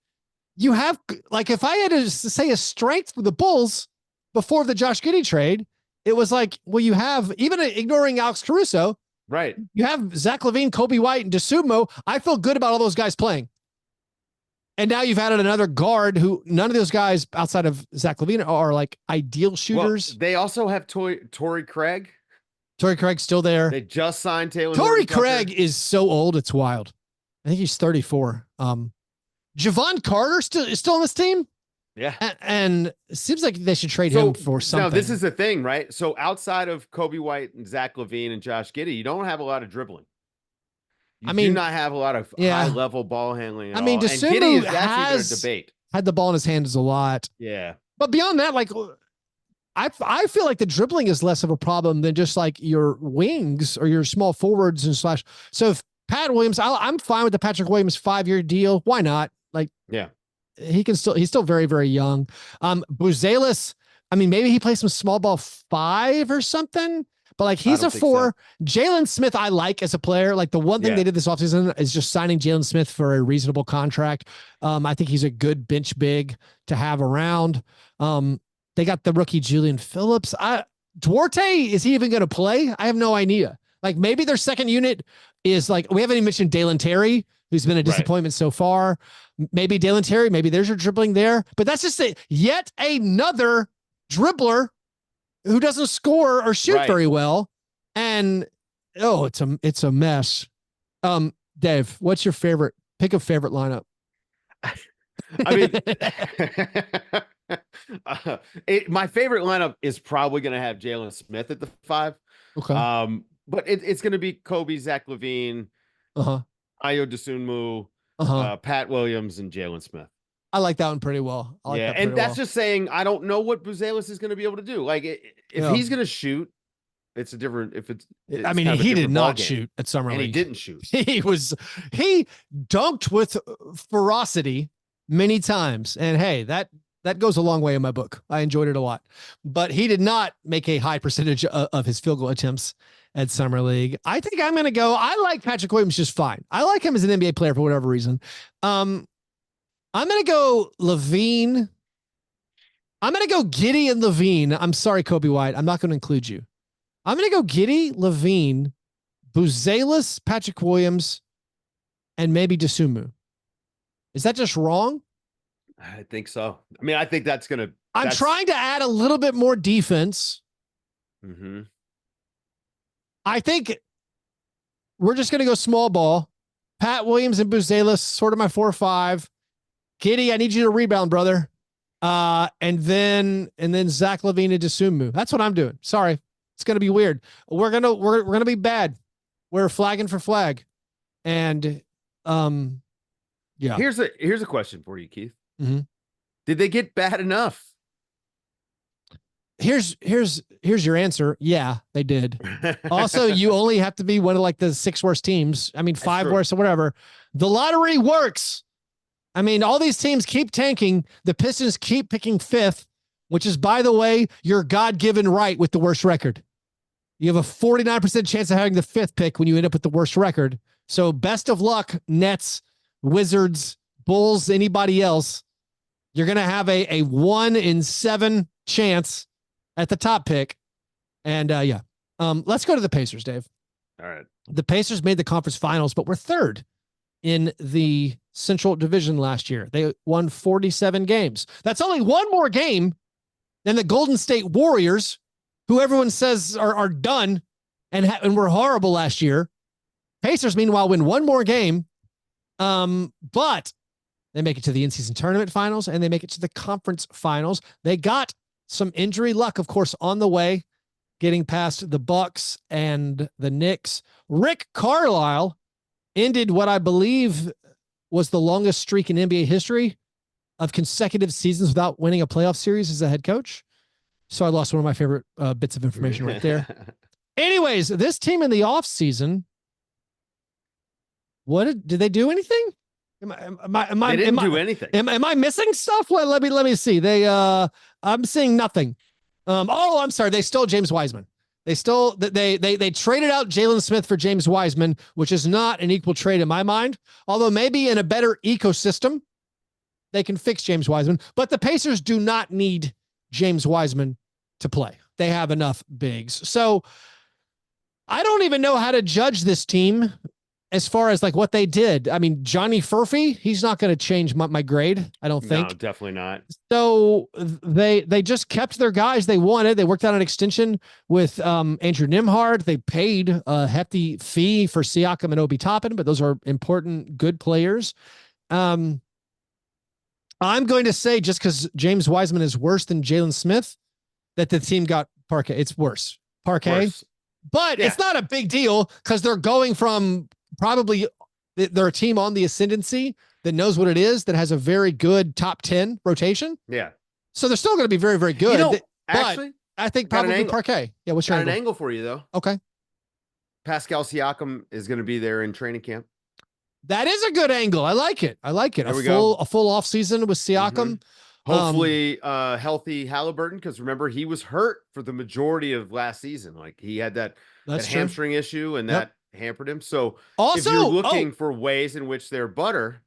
Speaker 1: you have like if I had to say a strength for the Bulls before the Josh Giddey trade, it was like, well, you have even ignoring Alex Caruso,
Speaker 2: right?
Speaker 1: You have Zach LaVine, Kobe White, and Dosunmu. I feel good about all those guys playing. And now you've added another guard who none of those guys outside of Zach LaVine are like ideal shooters.
Speaker 2: Well, they also have Torrey Craig.
Speaker 1: Torrey Craig's still there.
Speaker 2: They just signed Taylor.
Speaker 1: Torrey Craig is so old, it's wild. I think he's 34. Javon Carter is still on this team.
Speaker 2: Yeah.
Speaker 1: And it seems like they should trade him for something.
Speaker 2: Now, this is the thing, right? So outside of Kobe White and Zach LaVine and Josh Giddey, you don't have a lot of dribbling. You do not have a lot of high-level ball handling at all.
Speaker 1: Dosunmu
Speaker 2: has debate.
Speaker 1: Had the ball in his hands a lot.
Speaker 2: Yeah.
Speaker 1: But beyond that, like, I feel like the dribbling is less of a problem than just like your wings or your small forwards and slash. So if Pat Williams, I'm fine with the Patrick Williams 5-year deal. Why not? Like, he's still very, very young. Buzelis, I mean, maybe he plays some small ball 5 or something. But like he's a 4. So. Jalen Smith, I like as a player. Like the one thing they did this offseason is just signing Jalen Smith for a reasonable contract. I think he's a good bench big to have around. They got the rookie Julian Phillips. Duarte, is he even going to play? I have no idea. Like maybe their second unit is like, we haven't even mentioned Dalen Terry, who's been a disappointment so far. Maybe Dalen Terry, maybe there's your dribbling there. But that's just yet another dribbler who doesn't score or shoot very well. And it's a mess. Dave, what's your favorite? Pick a favorite lineup.
Speaker 2: I mean, my favorite lineup is probably going to have Jalen Smith at the 5.
Speaker 1: Okay.
Speaker 2: But it's going to be Kobe, Zach LaVine, Ayo Dosunmu, Pat Williams, and Jalen Smith.
Speaker 1: I like that one pretty well. I like
Speaker 2: Yeah,
Speaker 1: that
Speaker 2: and
Speaker 1: pretty
Speaker 2: that's
Speaker 1: well.
Speaker 2: just saying I don't know what Buzelis is going to be able to do. Like if
Speaker 1: Yeah.
Speaker 2: he's going to shoot, it's a different. If
Speaker 1: I
Speaker 2: it's
Speaker 1: mean,
Speaker 2: kind of a
Speaker 1: he did
Speaker 2: different ball
Speaker 1: not
Speaker 2: game,
Speaker 1: shoot at Summer
Speaker 2: and he
Speaker 1: League.
Speaker 2: didn't shoot.
Speaker 1: He dunked with ferocity many times, and hey, that goes a long way in my book. I enjoyed it a lot, but he did not make a high percentage of his field goal attempts at Summer League. I think I'm going to go. I like Patrick Williams just fine. I like him as an NBA player for whatever reason. I'm going to go Levine. I'm going to go Giddey and Levine. I'm sorry, Kobe White. I'm not going to include you. I'm going to go Giddey, Levine, Buzelis, Patrick Williams, and maybe Dosunmu. Is that just wrong?
Speaker 2: I think so. I mean, I think that's going to.
Speaker 1: I'm trying to add a little bit more defense.
Speaker 2: Mm-hmm.
Speaker 1: I think we're just going to go small ball. Pat Williams and Buzelis, sort of my 4-5. Giddey, I need you to rebound, brother. And then Zach LaVine and Dosunmu. That's what I'm doing. Sorry, it's going to be weird. We're gonna be bad. We're flagging for flag, and yeah.
Speaker 2: Here's a question for you, Keith.
Speaker 1: Mm-hmm.
Speaker 2: Did they get bad enough?
Speaker 1: Here's your answer. Yeah, they did. Also, you only have to be one of like the 6 worst teams. I mean, 5 worst or whatever. The lottery works. I mean, all these teams keep tanking. The Pistons keep picking 5th, which is, by the way, your God-given right with the worst record. You have a 49% chance of having the 5th pick when you end up with the worst record. So best of luck, Nets, Wizards, Bulls, anybody else. You're going to have a 1 in 7 chance at the top pick. And yeah, let's go to the Pacers, Dave.
Speaker 2: All right.
Speaker 1: The Pacers made the conference finals, but were 3rd in the Central Division last year. They won 47 games. That's only one more game than the Golden State Warriors, who everyone says are done and were horrible last year. Pacers, meanwhile, win one more game, but they make it to the in-season tournament finals and they make it to the conference finals. They got some injury luck, of course, on the way, getting past the Bucks and the Knicks. Rick Carlisle ended what I believe was the longest streak in NBA history of consecutive seasons without winning a playoff series as a head coach. So I lost one of my favorite bits of information right there. Anyways, this team in the offseason, did they do anything?
Speaker 2: They didn't do anything.
Speaker 1: Am I missing stuff? Let me see. I'm seeing nothing. I'm sorry. They stole James Wiseman. They traded out Jalen Smith for James Wiseman, which is not an equal trade in my mind. Although maybe in a better ecosystem, they can fix James Wiseman. But the Pacers do not need James Wiseman to play. They have enough bigs. So I don't even know how to judge this team as far as like what they did. I mean, Johnny Furphy, he's not going to change my grade, I don't think.
Speaker 2: No, definitely not.
Speaker 1: So they just kept their guys they wanted. They worked out an extension with Andrew Nembhard. They paid a hefty fee for Siakam and Obi Toppin, but those are important, good players. I'm going to say, just because James Wiseman is worse than Jalen Smith, that the team got Parkay. It's worse. Parkay. But yeah, it's not a big deal because they're going from probably they're a team on the ascendancy that knows what it is, that has a very good top 10 rotation.
Speaker 2: Yeah.
Speaker 1: So they're still going to be very, very good.
Speaker 2: Actually,
Speaker 1: I think probably Parkay. Yeah. What's your
Speaker 2: angle? An angle for you though?
Speaker 1: Okay.
Speaker 2: Pascal Siakam is going to be there in training camp.
Speaker 1: That is a good angle. I like it.
Speaker 2: There
Speaker 1: a full off season with Siakam.
Speaker 2: Mm-hmm. Hopefully healthy Halliburton, because remember he was hurt for the majority of last season. Like he had that hamstring issue and that hampered him. So also, if you're looking for ways in which they're butter.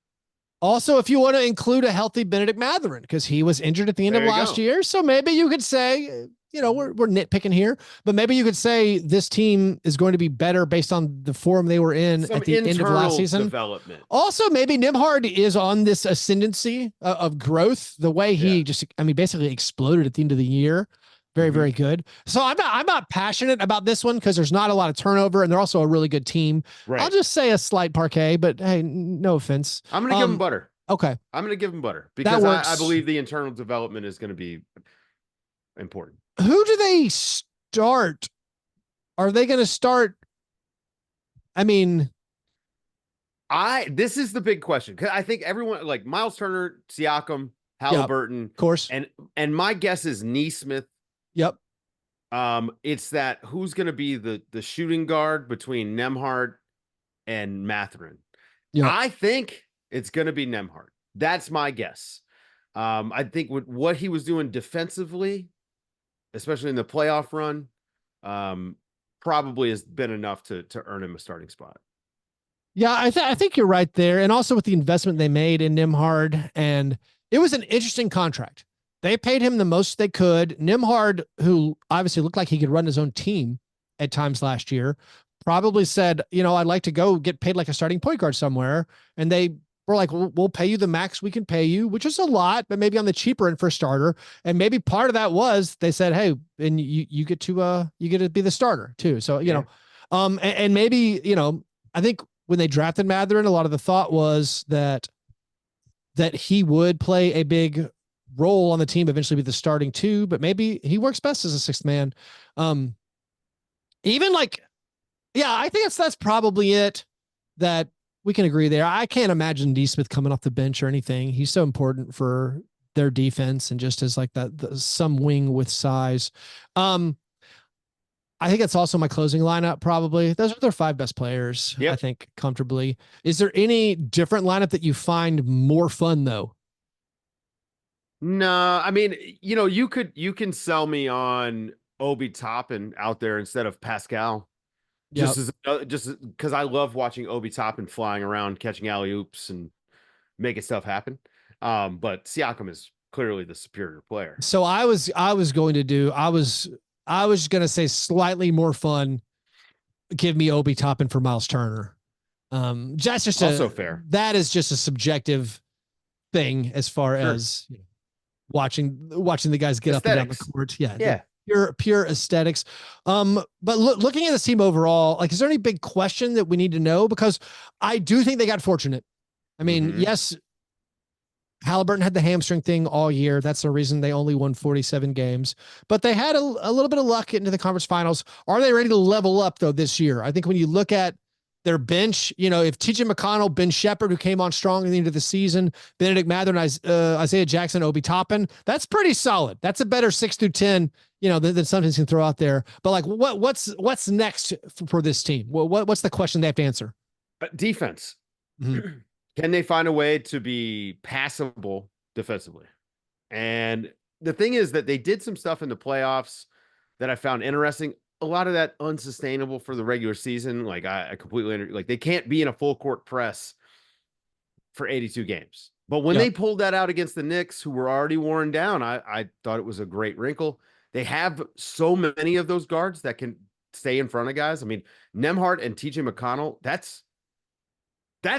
Speaker 1: Also, if you want to include a healthy Benedict Mathurin, because he was injured at the end of last year. So maybe you could say, we're nitpicking here, but maybe you could say this team is going to be better based on the form they were in at the end of last season.
Speaker 2: Development.
Speaker 1: Also, maybe Nembhard is on this ascendancy of growth. The way he basically exploded at the end of the year. Very, very good. So I'm not passionate about this one because there's not a lot of turnover and they're also a really good team. Right. I'll just say a slight Parkay, but hey, no offense.
Speaker 2: I'm going to give him butter.
Speaker 1: Okay.
Speaker 2: I'm going to give him butter because I believe the internal development is going to be important.
Speaker 1: Who do they start? Are they going to start? I mean,
Speaker 2: This is the big question, because I think everyone like Miles Turner, Siakam,
Speaker 1: Yep,
Speaker 2: Halliburton,
Speaker 1: of course.
Speaker 2: and my guess is Neesmith.
Speaker 1: Yep.
Speaker 2: It's that who's going to be the shooting guard between Nembhard and Matherin.
Speaker 1: Yep.
Speaker 2: I think it's going to be Nembhard. That's my guess. I think with what he was doing defensively, especially in the playoff run, probably has been enough to earn him a starting spot.
Speaker 1: Yeah, I think you're right there. And also with the investment they made in Nembhard, and it was an interesting contract. They paid him the most they could. Nembhard, who obviously looked like he could run his own team at times last year, probably said, I'd like to go get paid like a starting point guard somewhere. And they were like, we'll pay you the max we can pay you, which is a lot, but maybe on the cheaper end for a starter. And maybe part of that was they said, hey, and you get to be the starter too. So, and maybe, I think when they drafted Matherin, a lot of the thought was that he would play a big role on the team, eventually be the starting two, but maybe he works best as a sixth man. Even like, yeah, I think that's probably it, that we can agree there. I can't imagine Neesmith coming off the bench or anything. He's so important for their defense and just as like some wing with size. I think it's also my closing lineup. Probably those are their 5 best players. Yep. I think comfortably. Is there any different lineup that you find more fun though?
Speaker 2: No, I mean, you can sell me on Obi Toppin out there instead of Pascal. Just because I love watching Obi Toppin flying around, catching alley oops and making stuff happen. But Siakam is clearly the superior player.
Speaker 1: So I was going to say slightly more fun. Give me Obi Toppin for Miles Turner. That's just
Speaker 2: also fair.
Speaker 1: That is just a subjective thing as far as watching the guys get up and down the court. Yeah. Pure aesthetics. But looking at this team overall, like, is there any big question that we need to know? Because I do think they got fortunate. I mean, yes, Halliburton had the hamstring thing all year. That's the reason they only won 47 games. But they had a little bit of luck into the conference finals. Are they ready to level up, though, this year? I think when you look at their bench, if TJ McConnell, Ben Shepherd, who came on strong at the end of the season, Benedict Mather, Isaiah Jackson, Obi Toppin, that's pretty solid. That's a better 6 through 10, than something you can throw out there. But like, what's next for this team? What's the question they have to answer?
Speaker 2: Defense. Mm-hmm. Can they find a way to be passable defensively? And the thing is that they did some stuff in the playoffs that I found interesting. A lot of that unsustainable for the regular season. Like I completely like they can't be in a full court press for 82 games. But when they pulled that out against the Knicks, who were already worn down, I thought it was a great wrinkle. They have so many of those guards that can stay in front of guys. I mean, Nembhard and TJ McConnell, that's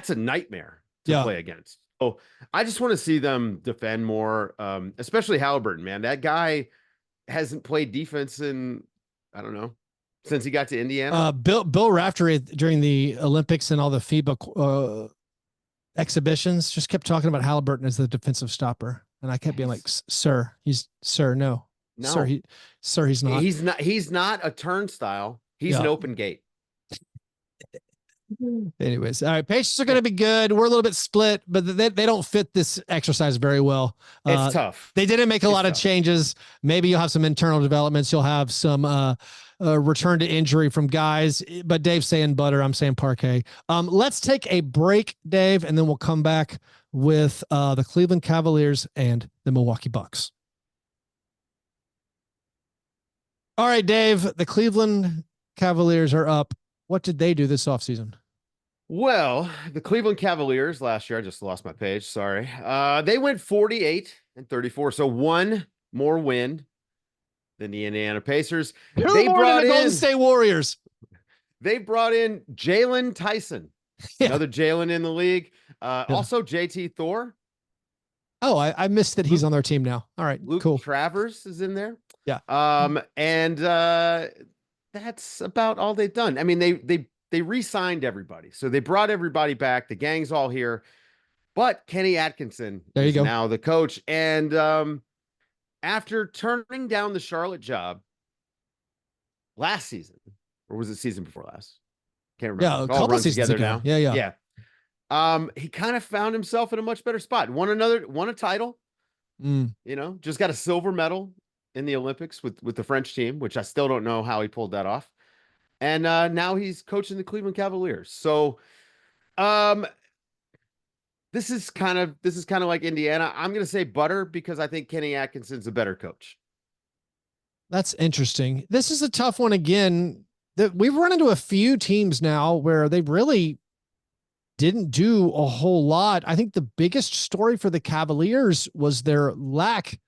Speaker 2: a nightmare to play against. Oh, I just want to see them defend more, especially Halliburton, man. That guy hasn't played defense in, I don't know, since he got to Indiana.
Speaker 1: Bill Raftery during the Olympics and all the FIBA exhibitions just kept talking about Halliburton as the defensive stopper. And I kept being like, sir, no, he's not.
Speaker 2: He's not a turnstile. He's an open gate.
Speaker 1: Anyways, all right. Patients are going to be good. We're a little bit split, but they don't fit this exercise very well.
Speaker 2: It's tough.
Speaker 1: They didn't make a lot of changes. Maybe you'll have some internal developments. You'll have some return to injury from guys. But Dave's saying butter. I'm saying Parkay. Let's take a break, Dave, and then we'll come back with the Cleveland Cavaliers and the Milwaukee Bucks. All right, Dave. The Cleveland Cavaliers are up. What did they do this offseason?
Speaker 2: Well, the Cleveland Cavaliers last year, I just lost my page. Sorry. They went 48-34. So one more win than the Indiana Pacers.
Speaker 1: They brought in the Golden State Warriors.
Speaker 2: They brought in Jalen Tyson, another Jalen in the league. Also JT Thor.
Speaker 1: Oh, I missed that he's on their team now. All right,
Speaker 2: Luke
Speaker 1: cool.
Speaker 2: Travers is in there.
Speaker 1: Yeah.
Speaker 2: And that's about all they've done. I mean, they re-signed everybody. So they brought everybody back. The gang's all here. But Kenny Atkinson is now the coach. And after turning down the Charlotte job last season, or was it season before last? Can't remember.
Speaker 1: Yeah, a couple seasons ago.
Speaker 2: Yeah. He kind of found himself in a much better spot. Won a title, just got a silver medal in the Olympics with the French team, which I still don't know how he pulled that off. And now he's coaching the Cleveland Cavaliers. So, um, this is kind of like Indiana. I'm going to say Butter because I think Kenny Atkinson's a better coach.
Speaker 1: That's interesting. This is a tough one again. That we've run into a few teams now where they really didn't do a whole lot. I think the biggest story for the Cavaliers was their lack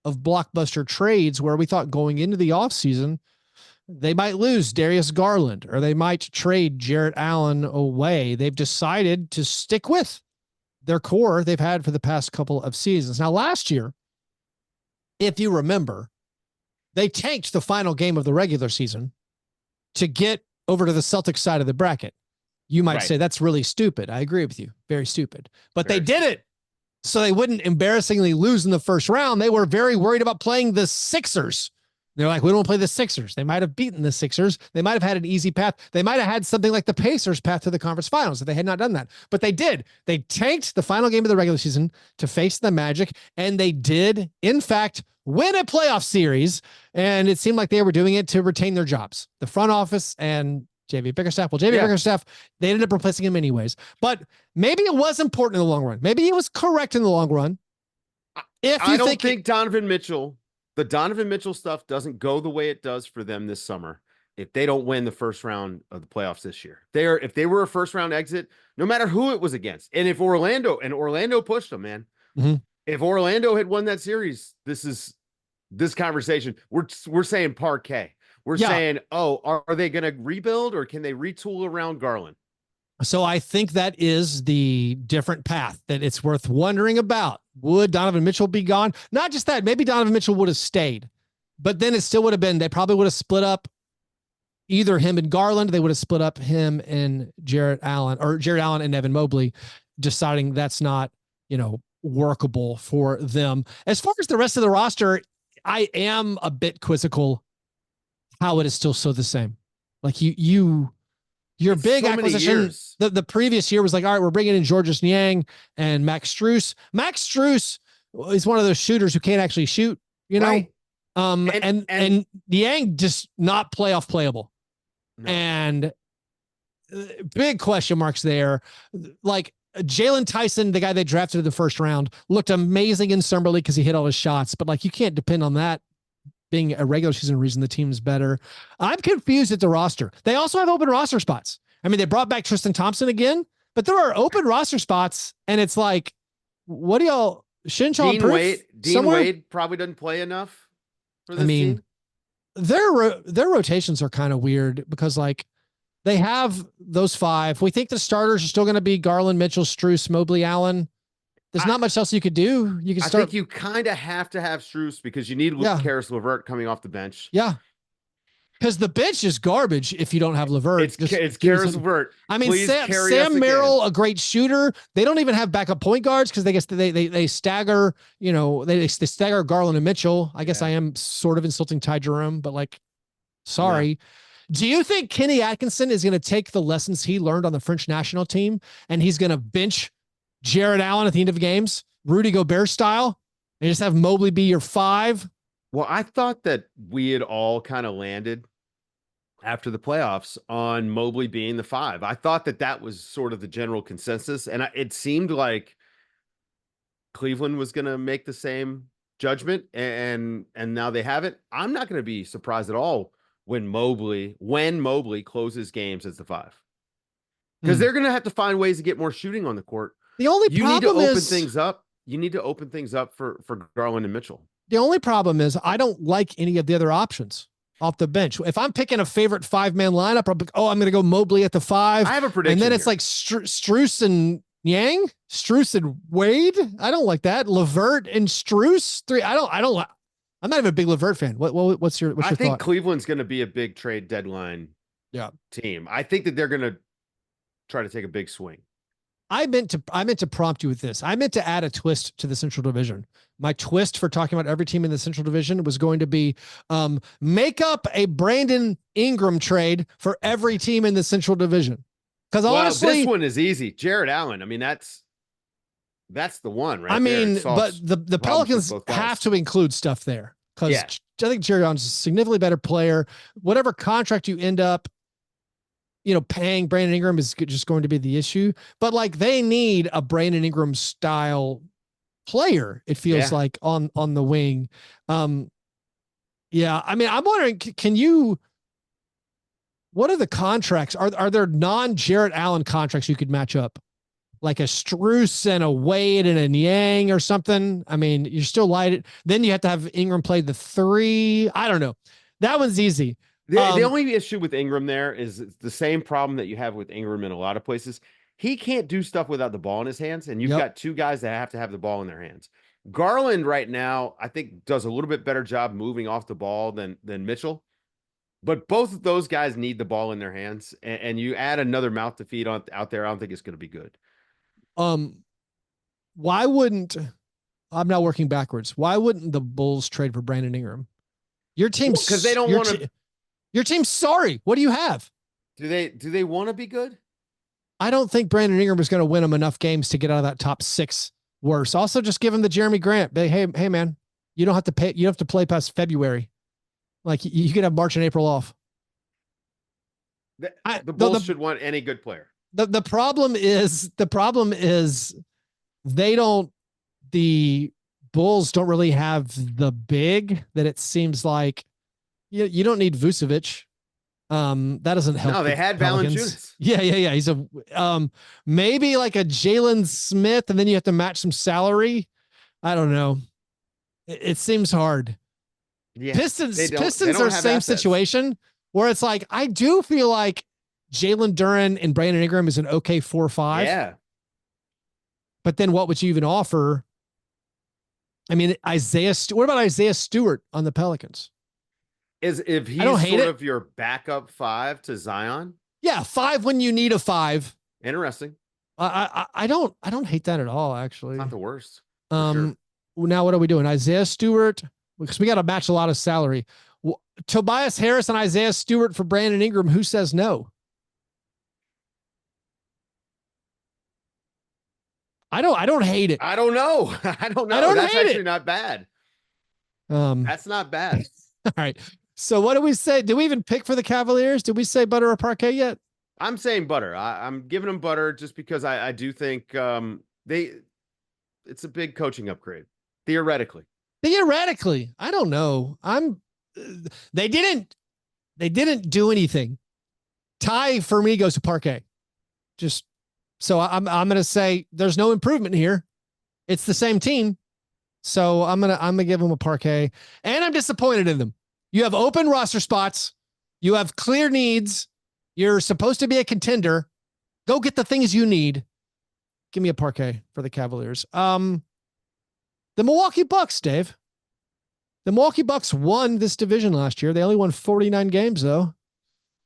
Speaker 1: of blockbuster trades, where we thought going into the offseason, they might lose Darius Garland or they might trade Jarrett Allen away. They've decided to stick with their core they've had for the past couple of seasons. Now, last year, if you remember, they tanked the final game of the regular season to get over to the Celtics side of the bracket. You might say that's really stupid. I agree with you. Very stupid. But they did it so they wouldn't embarrassingly lose in the first round. They were very worried about playing the Sixers. They're like, we don't play the Sixers. They might have beaten the Sixers. They might have had an easy path. They might have had something like the Pacers path to the conference finals if they had not done that. But they did. They tanked the final game of the regular season to face the Magic, and they did, in fact, win a playoff series. And it seemed like they were doing it to retain their jobs. The front office and JV Bickerstaff. Well, JV Bickerstaff, they ended up replacing him anyways. But maybe it was important in the long run. Maybe it was correct in the long run.
Speaker 2: I don't think Donovan Mitchell... The Donovan Mitchell stuff doesn't go the way it does for them this summer if they don't win the first round of the playoffs this year. If they were a first round exit, no matter who it was against, and if Orlando pushed them, man. Mm-hmm. If Orlando had won that series, this conversation, we're saying Parkay. We're saying, are they going to rebuild or can they retool around Garland?
Speaker 1: So I think that is the different path that it's worth wondering about. Would Donovan Mitchell be gone? Not just that, maybe Donovan Mitchell would have stayed, but then it still would have been, they probably would have split up either him and Garland. They would have split up him and Jarrett Allen and Evan Mobley, deciding that's not, workable for them. As far as the rest of the roster, I am a bit quizzical how it is still so the same. Like your big acquisition the previous year was like, all right, we're bringing in Georges Niang and Max Strus. Max Strus is one of those shooters who can't actually shoot, Right. And Niang just not playoff playable. No. And big question marks there. Like Jalen Tyson, the guy they drafted in the first round, looked amazing in Summer League because he hit all his shots, but like you can't depend on that being a regular season reason the team's better. I'm confused at the roster. They also have open roster spots. I mean, they brought back Tristan Thompson again, but there are open roster spots, and it's like, what do y'all? Shouldn't y'all improve?
Speaker 2: Dean Wade probably doesn't play enough for this team.
Speaker 1: Their rotations are kind of weird because like they have those five. We think the starters are still going to be Garland, Mitchell, Strus, Mobley, Allen. There's not much else you could do. You can start.
Speaker 2: I think you kind of have to have Strus because you need Karis LeVert coming off the bench.
Speaker 1: Yeah. Because the bench is garbage if you don't have LeVert.
Speaker 2: It's Karis LeVert.
Speaker 1: I mean, Sam Merrill, a great shooter. They don't even have backup point guards because they stagger, they stagger Garland and Mitchell. I guess I am sort of insulting Ty Jerome, but like, sorry. Yeah. Do you think Kenny Atkinson is going to take the lessons he learned on the French national team and he's going to bench Jarrett Allen at the end of games, Rudy Gobert style, and just have Mobley be your five?
Speaker 2: Well, I thought that we had all kind of landed after the playoffs on Mobley being the five. I thought that was sort of the general consensus, and it seemed like Cleveland was going to make the same judgment, and now they haven't. I'm not going to be surprised at all when Mobley closes games as the five, because they're going to have to find ways to get more shooting on the court.
Speaker 1: The only problem
Speaker 2: need to open things up. You need to open things up for Garland and Mitchell.
Speaker 1: The only problem is I don't like any of the other options off the bench. If I'm picking a favorite 5-man lineup, I'm going to go Mobley at the 5.
Speaker 2: I have a prediction.
Speaker 1: And then it's like Strus and Niang, Strus and Wade. I don't like that. LeVert and Strus 3. I'm not even a big LeVert fan. What's your thought?
Speaker 2: I think Cleveland's going to be a big trade deadline team. I think that they're going to try to take a big swing.
Speaker 1: I meant to prompt you with this. I meant to add a twist to the Central Division. My twist for talking about every team in the Central Division was going to be make up a Brandon Ingram trade for every team in the Central Division. Because
Speaker 2: Well,
Speaker 1: honestly,
Speaker 2: this one is easy. Jared Allen. I mean, that's the one right
Speaker 1: I
Speaker 2: there. It
Speaker 1: mean, but
Speaker 2: solves
Speaker 1: the
Speaker 2: problems with
Speaker 1: Pelicans
Speaker 2: both
Speaker 1: have
Speaker 2: guys.
Speaker 1: to include stuff there because
Speaker 2: Yeah.
Speaker 1: I think Jerry Allen's a significantly better player. Whatever contract you end up, paying Brandon Ingram is just going to be the issue. But like they need a Brandon Ingram style player. It feels
Speaker 2: Yeah.
Speaker 1: like on the wing. Yeah, I mean, I'm wondering, can you? What are the contracts? Are there non-Jarrett Allen contracts you could match up? Like a Strus and a Wade and a Niang or something. I mean, you're still light. Then you have to have Ingram play the 3. I don't know. That one's easy.
Speaker 2: The only issue with Ingram there is it's the same problem that you have with Ingram in a lot of places. He can't do stuff without the ball in his hands, and you've
Speaker 1: Yep.
Speaker 2: got 2 guys that have to have the ball in their hands. Garland right now, I think, does a little bit better job moving off the ball than Mitchell. But both of those guys need the ball in their hands, and you add another mouth to feed out there, I don't think it's going to be good.
Speaker 1: Why wouldn't I'm now working backwards? Why wouldn't the Bulls trade for Brandon Ingram? Your team's
Speaker 2: because they don't want to.
Speaker 1: Your team's sorry. What do you have?
Speaker 2: Do they want to be good?
Speaker 1: I don't think Brandon Ingram is going to win them enough games to get out of that top 6. Worse. Also, just give him the Jeremy Grant. Hey, man, you don't have to pay. You have to play past February. Like you can have March and April off.
Speaker 2: The Bulls should want any good player.
Speaker 1: The problem is the Bulls don't really have the big that it seems like you don't need Vucevic. That doesn't help.
Speaker 2: No, they had Valanciunas.
Speaker 1: Yeah. He's a maybe like a Jalen Smith, and then you have to match some salary. I don't know. It seems hard.
Speaker 2: Yeah,
Speaker 1: Pistons are the same situation where it's like I do feel like Jalen Duren and Brandon Ingram is an okay 4-5.
Speaker 2: Yeah.
Speaker 1: But then what would you even offer? I mean, what about Isaiah Stewart on the Pelicans?
Speaker 2: If he's sort of your backup 5 to Zion?
Speaker 1: Yeah, 5 when you need a 5.
Speaker 2: Interesting.
Speaker 1: I don't hate that at all, actually.
Speaker 2: Not the worst.
Speaker 1: Sure. Now what are we doing? Isaiah Stewart, because we got to match a lot of salary. Tobias Harris and Isaiah Stewart for Brandon Ingram. Who says no? I don't hate it.
Speaker 2: I don't know. I don't know. That's actually not bad. That's not bad.
Speaker 1: All right. So what do we say? Did we even pick for the Cavaliers? Did we say Butter or Parkay yet?
Speaker 2: I'm saying Butter. I'm giving them Butter just because I do think it's a big coaching upgrade. Theoretically,
Speaker 1: I don't know. They didn't do anything. Tie for me goes to Parkay. Just so I'm going to say there's no improvement here. It's the same team. So I'm going to give them a Parkay, and I'm disappointed in them. You have open roster spots. You have clear needs. You're supposed to be a contender. Go get the things you need. Give me a Parkay for the Cavaliers. The Milwaukee Bucks, Dave. The Milwaukee Bucks won this division last year. They only won 49 games, though.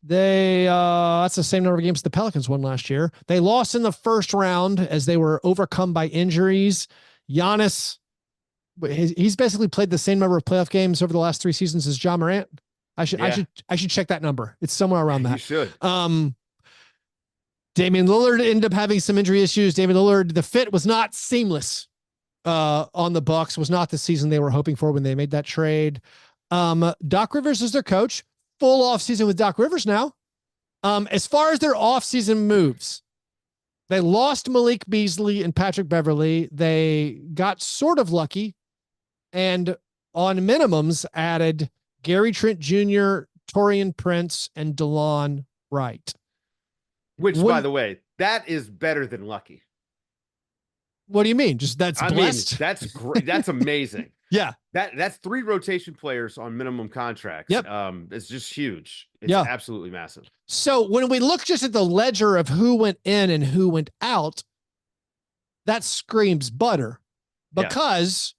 Speaker 1: That's the same number of games the Pelicans won last year. They lost in the first round as they were overcome by injuries. Giannis, he's basically played the same number of playoff games over the last 3 seasons as Ja Morant. I should check that number. It's somewhere around that.
Speaker 2: You should.
Speaker 1: Damian Lillard ended up having some injury issues. Damian Lillard, the fit was not seamless. On the Bucks was not the season they were hoping for when they made that trade. Doc Rivers is their coach. Full off season with Doc Rivers now. As far as their off-season moves, they lost Malik Beasley and Patrick Beverley. They got sort of lucky, and on minimums added Gary Trent Jr., Taurean Prince, and DeLon Wright.
Speaker 2: Which, by the way, that is better than lucky.
Speaker 1: What do you mean? Just that's blessed?
Speaker 2: That's great. That's amazing.
Speaker 1: Yeah.
Speaker 2: That's 3 rotation players on minimum contracts.
Speaker 1: Yep.
Speaker 2: It's just huge. It's absolutely massive.
Speaker 1: So when we look just at the ledger of who went in and who went out, that screams Butter, because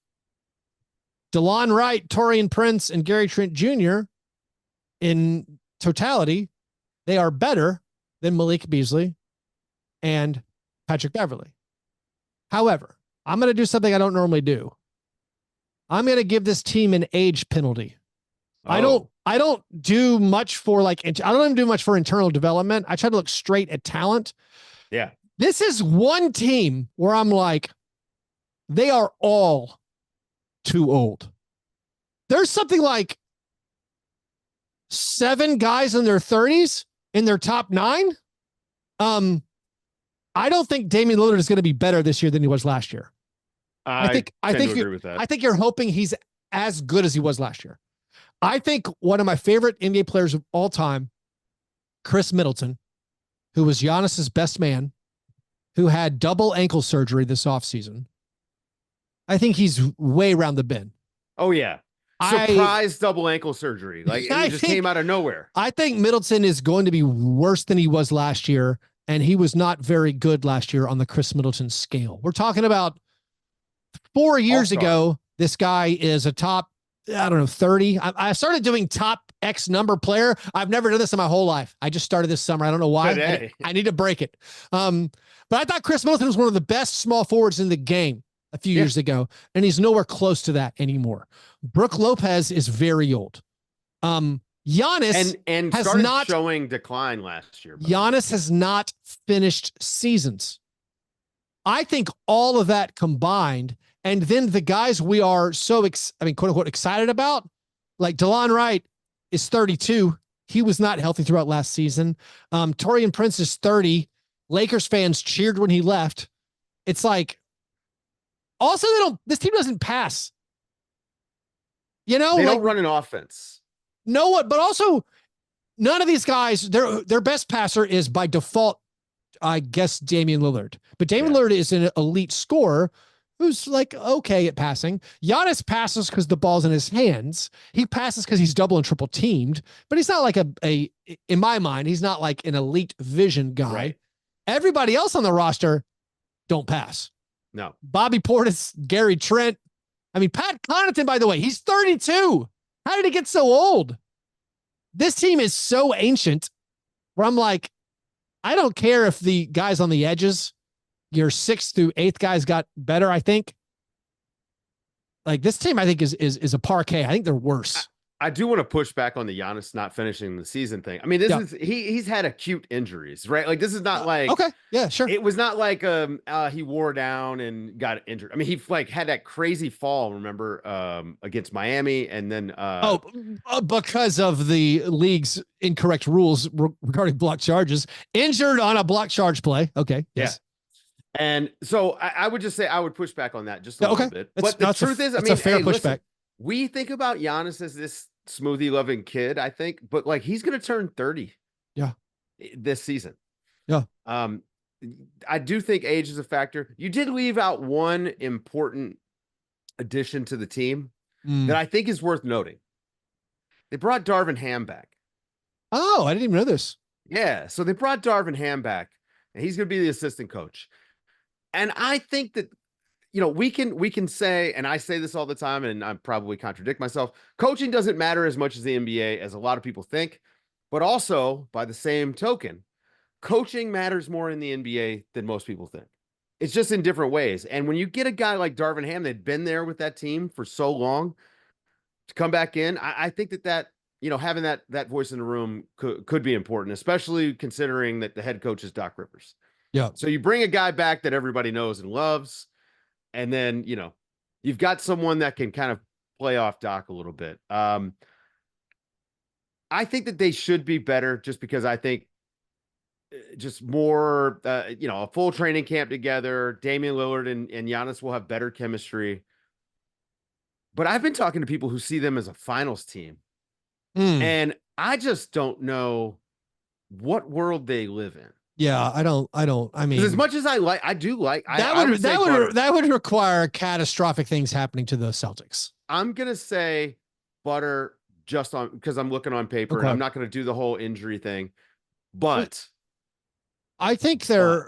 Speaker 1: DeLon Wright, Taurean Prince, and Gary Trent Jr. in totality, they are better than Malik Beasley and Patrick Beverley. However, I'm going to do something I don't normally do. I'm going to give this team an age penalty.
Speaker 2: Oh,
Speaker 1: I don't do much for I don't even do much for internal development. I try to look straight at talent.
Speaker 2: yeah.
Speaker 1: This is one team where I'm like, they are all too old. There's something like 7 guys in their 30s in their top 9. I don't think Damian Lillard is going to be better this year than he was last year.
Speaker 2: I tend to agree with that.
Speaker 1: I think you're hoping he's as good as he was last year. I think one of my favorite NBA players of all time, Chris Middleton, who was Giannis's best man, who had double ankle surgery this offseason. I think he's way around the bend.
Speaker 2: Oh, yeah. Surprise double ankle surgery. Like, it just came out of nowhere.
Speaker 1: I think Middleton is going to be worse than he was last year, and he was not very good last year on the Chris Middleton scale. We're talking about 4 years ago, this guy is a top, 30. I started doing top X number player. I've never done this in my whole life. I just started this summer. I don't know why. I need to break it. But I thought Chris Middleton was one of the best small forwards in the game a few years ago, and he's nowhere close to that anymore. Brook Lopez is very old. Giannis
Speaker 2: and
Speaker 1: has
Speaker 2: started
Speaker 1: not
Speaker 2: showing decline last year.
Speaker 1: Giannis has not finished seasons. I think all of that combined, and then the guys we are so quote unquote excited about, like DeLon Wright is 32. He was not healthy throughout last season. Taurean Prince is 30. Lakers fans cheered when he left. It's like, also this team doesn't pass. They
Speaker 2: don't run an offense.
Speaker 1: No one, but also none of these guys, their best passer is by default, I guess, Damian Lillard. But Damian Lillard is an elite scorer who's okay at passing. Giannis passes because the ball's in his hands. He passes because he's double and triple teamed, but he's not in my mind, he's not like an elite vision guy.
Speaker 2: Right.
Speaker 1: Everybody else on the roster don't pass.
Speaker 2: No.
Speaker 1: Bobby Portis, Gary Trent. Pat Connaughton, by the way, he's 32. How did he get so old? This team is so ancient where I'm like, I don't care if the guys on the edges, your 6th through 8th guys got better. I think this team, I think is a Parkay. I think they're worse.
Speaker 2: I do want to push back on the Giannis not finishing the season thing. He's had acute injuries, right? This is not
Speaker 1: okay. Yeah, sure.
Speaker 2: It was not like he wore down and got injured. He had that crazy fall, remember, against Miami, and then
Speaker 1: because of the league's incorrect rules regarding block charges, injured on a block charge play. Okay. Yes.
Speaker 2: Yeah. And so I would just say I would push back on that just a little bit. But the truth is,
Speaker 1: a fair pushback.
Speaker 2: Listen, we think about Giannis as this smoothie loving kid, I think, but he's going to turn 30.
Speaker 1: Yeah.
Speaker 2: This season.
Speaker 1: Yeah.
Speaker 2: I do think age is a factor. You did leave out one important addition to the team that I think is worth noting. They brought Darvin Ham back.
Speaker 1: Oh, I didn't even know this.
Speaker 2: Yeah. So they brought Darvin Ham back, and he's going to be the assistant coach. And I think that, we can say, and I say this all the time, and I probably contradict myself, coaching doesn't matter as much as the NBA as a lot of people think, but also by the same token, coaching matters more in the NBA than most people think. It's just in different ways. And when you get a guy like Darvin Ham that'd been there with that team for so long to come back in, I think that having that voice in the room could be important, especially considering that the head coach is Doc Rivers.
Speaker 1: Yeah.
Speaker 2: So you bring a guy back that everybody knows and loves, and then, you've got someone that can kind of play off Doc a little bit. I think that they should be better just because I think just more, a full training camp together, Damian Lillard and Giannis will have better chemistry. But I've been talking to people who see them as a finals team. And I just don't know what world they live in.
Speaker 1: Yeah, I don't.
Speaker 2: As much as I do like
Speaker 1: that would require catastrophic things happening to the Celtics.
Speaker 2: I'm gonna say Butter just on because I'm looking on paper.
Speaker 1: Okay.
Speaker 2: And I'm not gonna do the whole injury thing, but
Speaker 1: I think they're.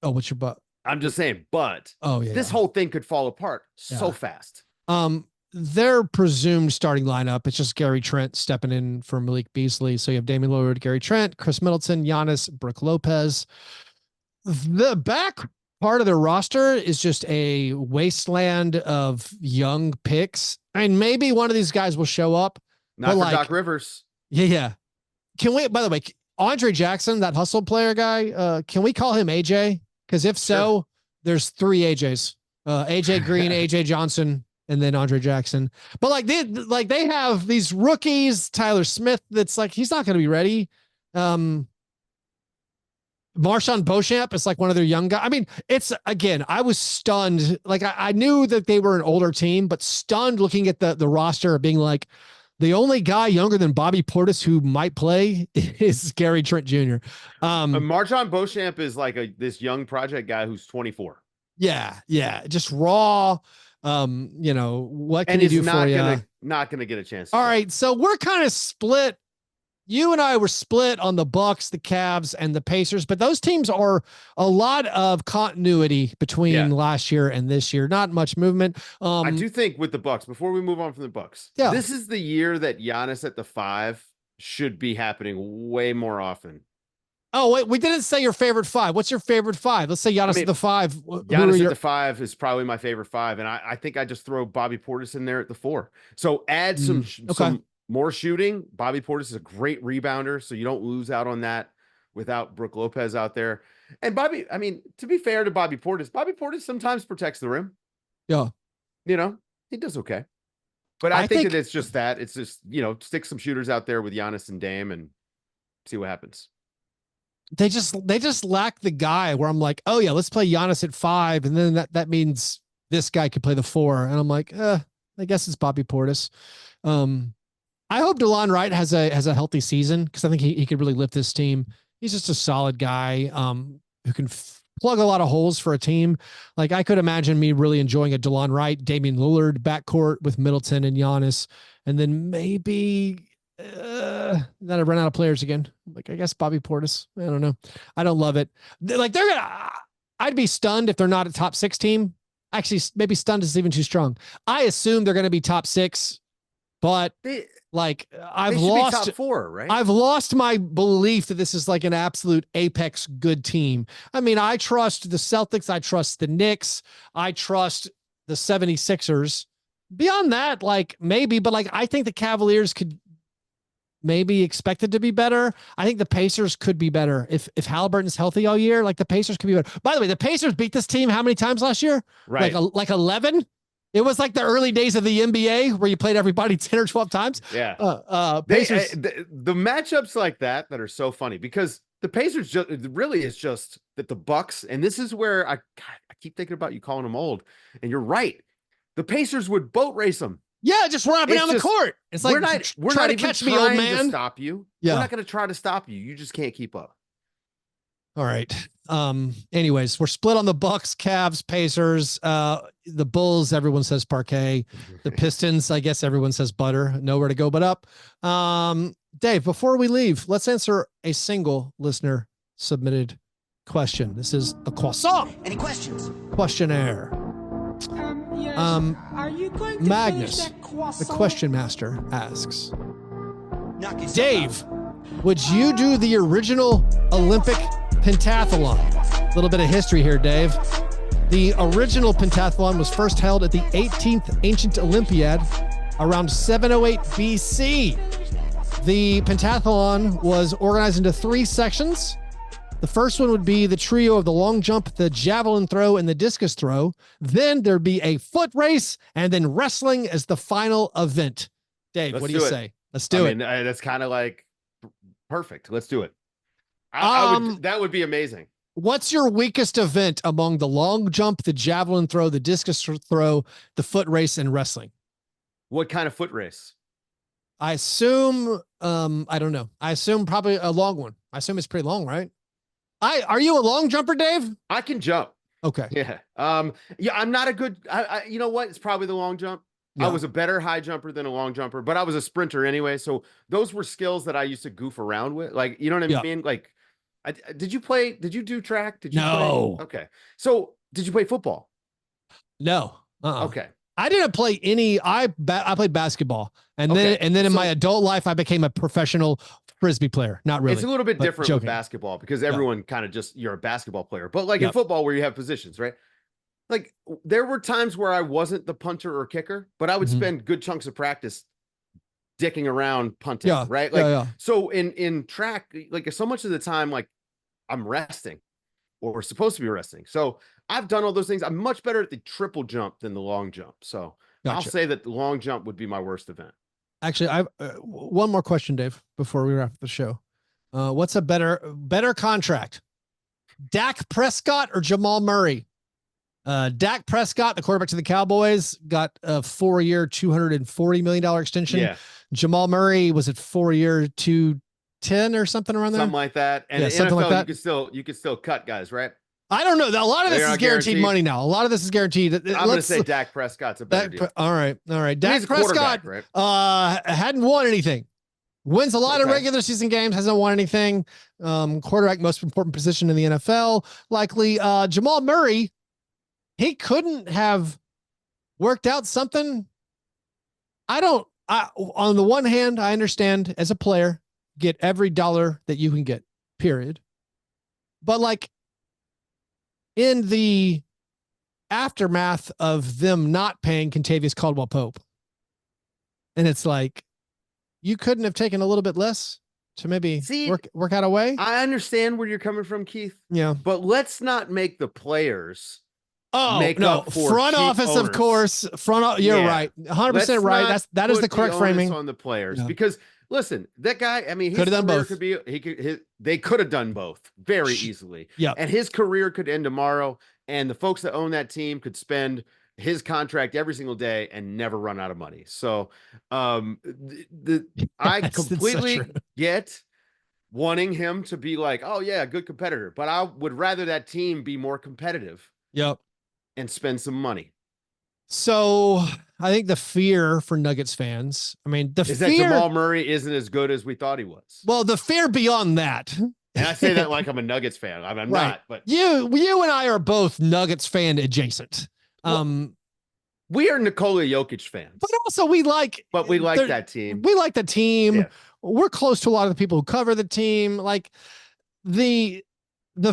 Speaker 1: Oh, what's your but?
Speaker 2: I'm just saying, but this whole thing could fall apart so fast.
Speaker 1: Their presumed starting lineup, it's just Gary Trent stepping in for Malik Beasley. So you have Damian Lillard, Gary Trent, Chris Middleton, Giannis, Brook Lopez. The back part of their roster is just a wasteland of young picks. Maybe one of these guys will show up,
Speaker 2: Not for Doc Rivers.
Speaker 1: Yeah. Can we, by the way, Andre Jackson, that hustle player guy, can we call him AJ? Because if so, there's 3 AJs. AJ Green, AJ Johnson, and then Andre Jackson. But like they have these rookies, Tyler Smith, that's like he's not going to be ready. Marshawn Beauchamp is like one of their young guys. I mean, it's again, I was stunned. Like I knew that they were an older team, but stunned looking at the roster, being like, the only guy younger than Bobby Portis who might play is Gary Trent Jr.
Speaker 2: Marshawn Beauchamp is like this young project guy who's 24.
Speaker 1: Yeah, just raw. What can he do for you?
Speaker 2: Not gonna get a chance.
Speaker 1: All right, so we're kind of split. You and I were split on the Bucks, the Cavs, and the Pacers, but those teams are a lot of continuity between last year and this year. Not much movement.
Speaker 2: I do think with the Bucks, before we move on from the Bucks, this is the year that Giannis at the 5 should be happening way more often.
Speaker 1: Oh, wait, we didn't say your favorite 5. What's your favorite 5? Let's say Giannis at the 5.
Speaker 2: Giannis at the 5 is probably my favorite 5, and I think I just throw Bobby Portis in there at the 4. So add some more shooting. Bobby Portis is a great rebounder, so you don't lose out on that without Brook Lopez out there. And Bobby, I mean, to be fair to Bobby Portis sometimes protects the rim.
Speaker 1: Yeah.
Speaker 2: He does okay. But I think that it's just that. It's just, stick some shooters out there with Giannis and Dame and see what happens.
Speaker 1: They just lack the guy where I'm like, oh yeah, let's play Giannis at 5. And then that means this guy could play the 4. And I'm like, I guess it's Bobby Portis. I hope DeLon Wright has a healthy season, because I think he could really lift this team. He's just a solid guy who can plug a lot of holes for a team. Like I could imagine me really enjoying a DeLon Wright, Damian Lillard backcourt with Middleton and Giannis, and then maybe then I run out of players again. Like I guess Bobby Portis. I don't know. I don't love it. I'd be stunned if they're not a top 6 team. Actually, maybe stunned is even too strong. I assume they're going to be top 6. But I've lost
Speaker 2: top 4, right?
Speaker 1: I've lost my belief that this is like an absolute apex good team. I mean, I trust the Celtics. I trust the Knicks. I trust the 76ers. Beyond that, maybe, but I think the Cavaliers could maybe expected to be better. I think the Pacers could be better if Halliburton's healthy all year. The Pacers could be better. By the way, the Pacers beat this team how many times last year?
Speaker 2: Right.
Speaker 1: Like 11. It was like the early days of the NBA where you played everybody 10 or 12 times.
Speaker 2: Yeah.
Speaker 1: Pacers.
Speaker 2: The matchups like that are so funny, because the Pacers it really is just that the Bucks, and this is where I keep thinking about you calling them old, and you're right. The Pacers would boat race them.
Speaker 1: Yeah, just run up and down the court. It's like,
Speaker 2: we're not even
Speaker 1: catch me, old man.
Speaker 2: To stop you. Yeah. We're not going to try to stop you. You just can't keep up.
Speaker 1: All right. Anyways, we're split on the Bucks, Cavs, Pacers, the Bulls. Everyone says Parkay. The Pistons, I guess everyone says butter. Nowhere to go but up. Dave, before we leave, let's answer a single listener submitted question. This is the croissant.
Speaker 3: Any questions?
Speaker 1: Questionnaire.
Speaker 3: Yes. Are you going to
Speaker 1: Magnus, the question master, asks, Dave, would you do the original Olympic pentathlon? A little bit of history here, Dave. The original pentathlon was first held at the 18th Ancient Olympiad around 708 BC. The pentathlon was organized into 3 sections. The first one would be the trio of the long jump, the javelin throw, and the discus throw. Then there'd be a foot race, and then wrestling as the final event. Dave, what do you say? Let's do it.
Speaker 2: That's kind of like perfect. Let's do it. That would be amazing.
Speaker 1: What's your weakest event among the long jump, the javelin throw, the discus throw, the foot race, and wrestling?
Speaker 2: What kind of foot race?
Speaker 1: I assume, I don't know. I assume probably a long one. I assume it's pretty long, right? Are you a long jumper, Dave?
Speaker 2: I can jump.
Speaker 1: Okay.
Speaker 2: Yeah. I'm not a good, you know what? It's probably the long jump. Yeah. I was a better high jumper than a long jumper, but I was a sprinter anyway. So those were skills that I used to goof around with. You know what I mean? Did you do track?
Speaker 1: No.
Speaker 2: Play? Okay. So did you play football?
Speaker 1: No.
Speaker 2: Okay.
Speaker 1: I didn't play any. I played basketball, and then in my adult life, I became a professional Frisbee player. Not really.
Speaker 2: It's a little bit different with basketball, because everyone kind of just, you're a basketball player, but in football where you have positions, right? There were times where I wasn't the punter or kicker, but I would spend good chunks of practice dicking around punting,
Speaker 1: Yeah,
Speaker 2: right? Like,
Speaker 1: yeah.
Speaker 2: so in track, like so much of the time, like I'm resting or supposed to be resting. So I've done all those things. I'm much better at the triple jump than the long jump. So I'll
Speaker 1: Gotcha.
Speaker 2: say that the long jump would be my worst event.
Speaker 1: Actually, I've one more question, Dave, before we wrap the show. What's a better contract? Dak Prescott or Jamal Murray? Dak Prescott, the quarterback to the Cowboys, got a 4-year, $240 million extension.
Speaker 2: Yeah.
Speaker 1: Jamal Murray was it 4-year, 210 or something around there?
Speaker 2: Something like that. And
Speaker 1: Yeah,
Speaker 2: the
Speaker 1: something
Speaker 2: NFL,
Speaker 1: like that.
Speaker 2: you could still cut guys, right?
Speaker 1: I don't know. A lot of this
Speaker 2: They're
Speaker 1: is
Speaker 2: not
Speaker 1: guaranteed money now. A lot of this is guaranteed.
Speaker 2: I'm going to say Dak Prescott's a better deal.
Speaker 1: All right.
Speaker 2: He's a
Speaker 1: Prescott,
Speaker 2: right?
Speaker 1: Hadn't won anything. Wins a lot of regular season games, hasn't won anything. Quarterback, most important position in the NFL. Likely, Jamal Murray, he couldn't have worked out something. On the one hand, I understand as a player, get every dollar that you can get, period. But like in the aftermath of them not paying Kentavious Caldwell-Pope, and it's like, you couldn't have taken a little bit less to maybe work out a way.
Speaker 2: I understand where you're coming from, Keith.
Speaker 1: Yeah.
Speaker 2: But let's not make the players
Speaker 1: make up for front office, owners. Of course. You're right. 100% right. That is the correct framing
Speaker 2: on the players because listen, that guy, I mean,
Speaker 1: could have done both.
Speaker 2: They could have done both very easily.
Speaker 1: Yeah.
Speaker 2: And his career could end tomorrow. And the folks that own that team could spend his contract every single day and never run out of money. So I completely get wanting him to be like, oh yeah, good competitor, but I would rather that team be more competitive.
Speaker 1: Yep.
Speaker 2: And spend some money.
Speaker 1: So I think the fear for Nuggets fans, I mean,
Speaker 2: that Jamal Murray isn't as good as we thought he was.
Speaker 1: Well, the fear beyond that.
Speaker 2: And I say that like I'm a Nuggets fan. I'm right. Not, but
Speaker 1: you and I are both Nuggets fan adjacent.
Speaker 2: We are Nikola Jokic fans.
Speaker 1: But also we like
Speaker 2: that team.
Speaker 1: We like the team.
Speaker 2: Yeah.
Speaker 1: We're close to a lot of the people who cover the team. Like the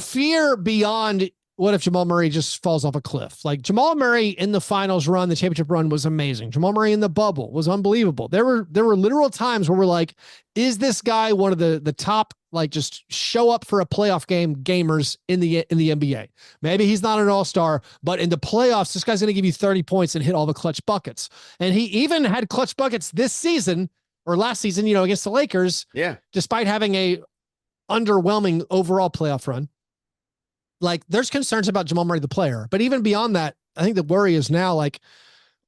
Speaker 1: fear beyond what if Jamal Murray just falls off a cliff? Like Jamal Murray in the finals run, the championship run was amazing. Jamal Murray in the bubble was unbelievable. There were literal times where we're like, is this guy one of the top, like just show up for a playoff game gamers in the NBA? Maybe he's not an all-star, but in the playoffs, this guy's going to give you 30 points and hit all the clutch buckets. And he even had clutch buckets this season or last season, against the Lakers.
Speaker 2: Yeah.
Speaker 1: Despite having a underwhelming overall playoff run. Like there's concerns about Jamal Murray, the player, but even beyond that, I think the worry is now like,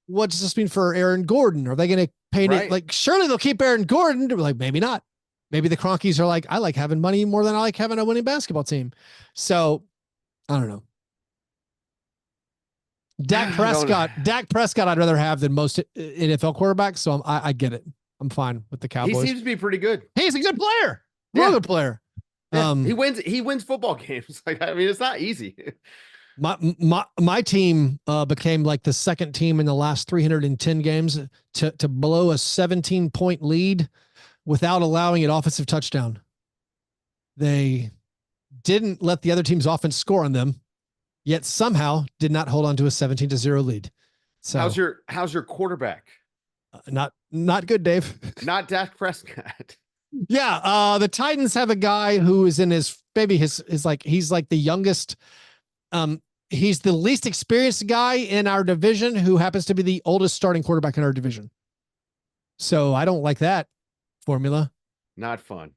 Speaker 1: what does this mean for Aaron Gordon? Are they going to pay it? Like, surely they'll keep Aaron Gordon. Like, maybe not. Maybe the Cronkies are like, I like having money more than I like having a winning basketball team. So I don't know. Dak Prescott, I'd rather have than most NFL quarterbacks. So I get it. I'm fine with the Cowboys.
Speaker 2: He seems to be pretty good.
Speaker 1: He's a good player. Real good player.
Speaker 2: Yeah, he wins football games. Like, I mean, it's not easy.
Speaker 1: My team became like the second team in the last 310 games to blow a 17-point lead without allowing an offensive touchdown. They didn't let the other team's offense score on them, yet somehow did not hold on to a 17-0 lead. So
Speaker 2: how's your quarterback?
Speaker 1: Not good, Dave.
Speaker 2: Not Dak Prescott.
Speaker 1: Yeah, the Titans have a guy who is in his he's like the youngest. He's the least experienced guy in our division who happens to be the oldest starting quarterback in our division. So I don't like that formula.
Speaker 2: Not fun.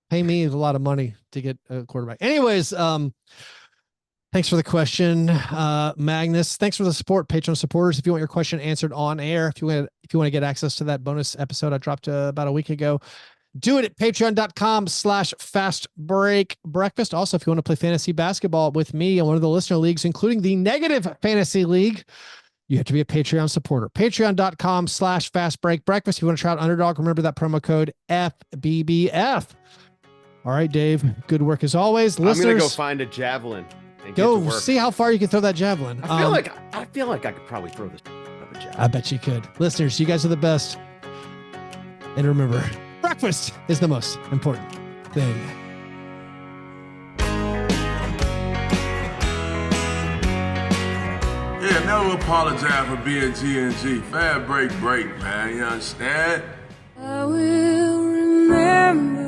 Speaker 1: Pay me a lot of money to get a quarterback. Anyways, thanks for the question, Magnus. Thanks for the support, Patreon supporters. If you want your question answered on air, if you want to get access to that bonus episode I dropped about a week ago, do it at patreon.com/fastbreakbreakfast. Also, if you want to play fantasy basketball with me and one of the listener leagues, including the negative fantasy league, you have to be a Patreon supporter. Patreon.com/fastbreakbreakfast. If you want to try out Underdog, remember that promo code FBBF. All right, Dave. Good work as always. Listeners,
Speaker 2: I'm going to go find a javelin. And
Speaker 1: go see how far you can throw that javelin.
Speaker 2: I feel like I could probably throw this javelin.
Speaker 1: I bet you could. Listeners, you guys are the best. And remember, breakfast is the most important thing.
Speaker 4: Yeah, never apologize for being G&G. Fast break, man. You understand? I will remember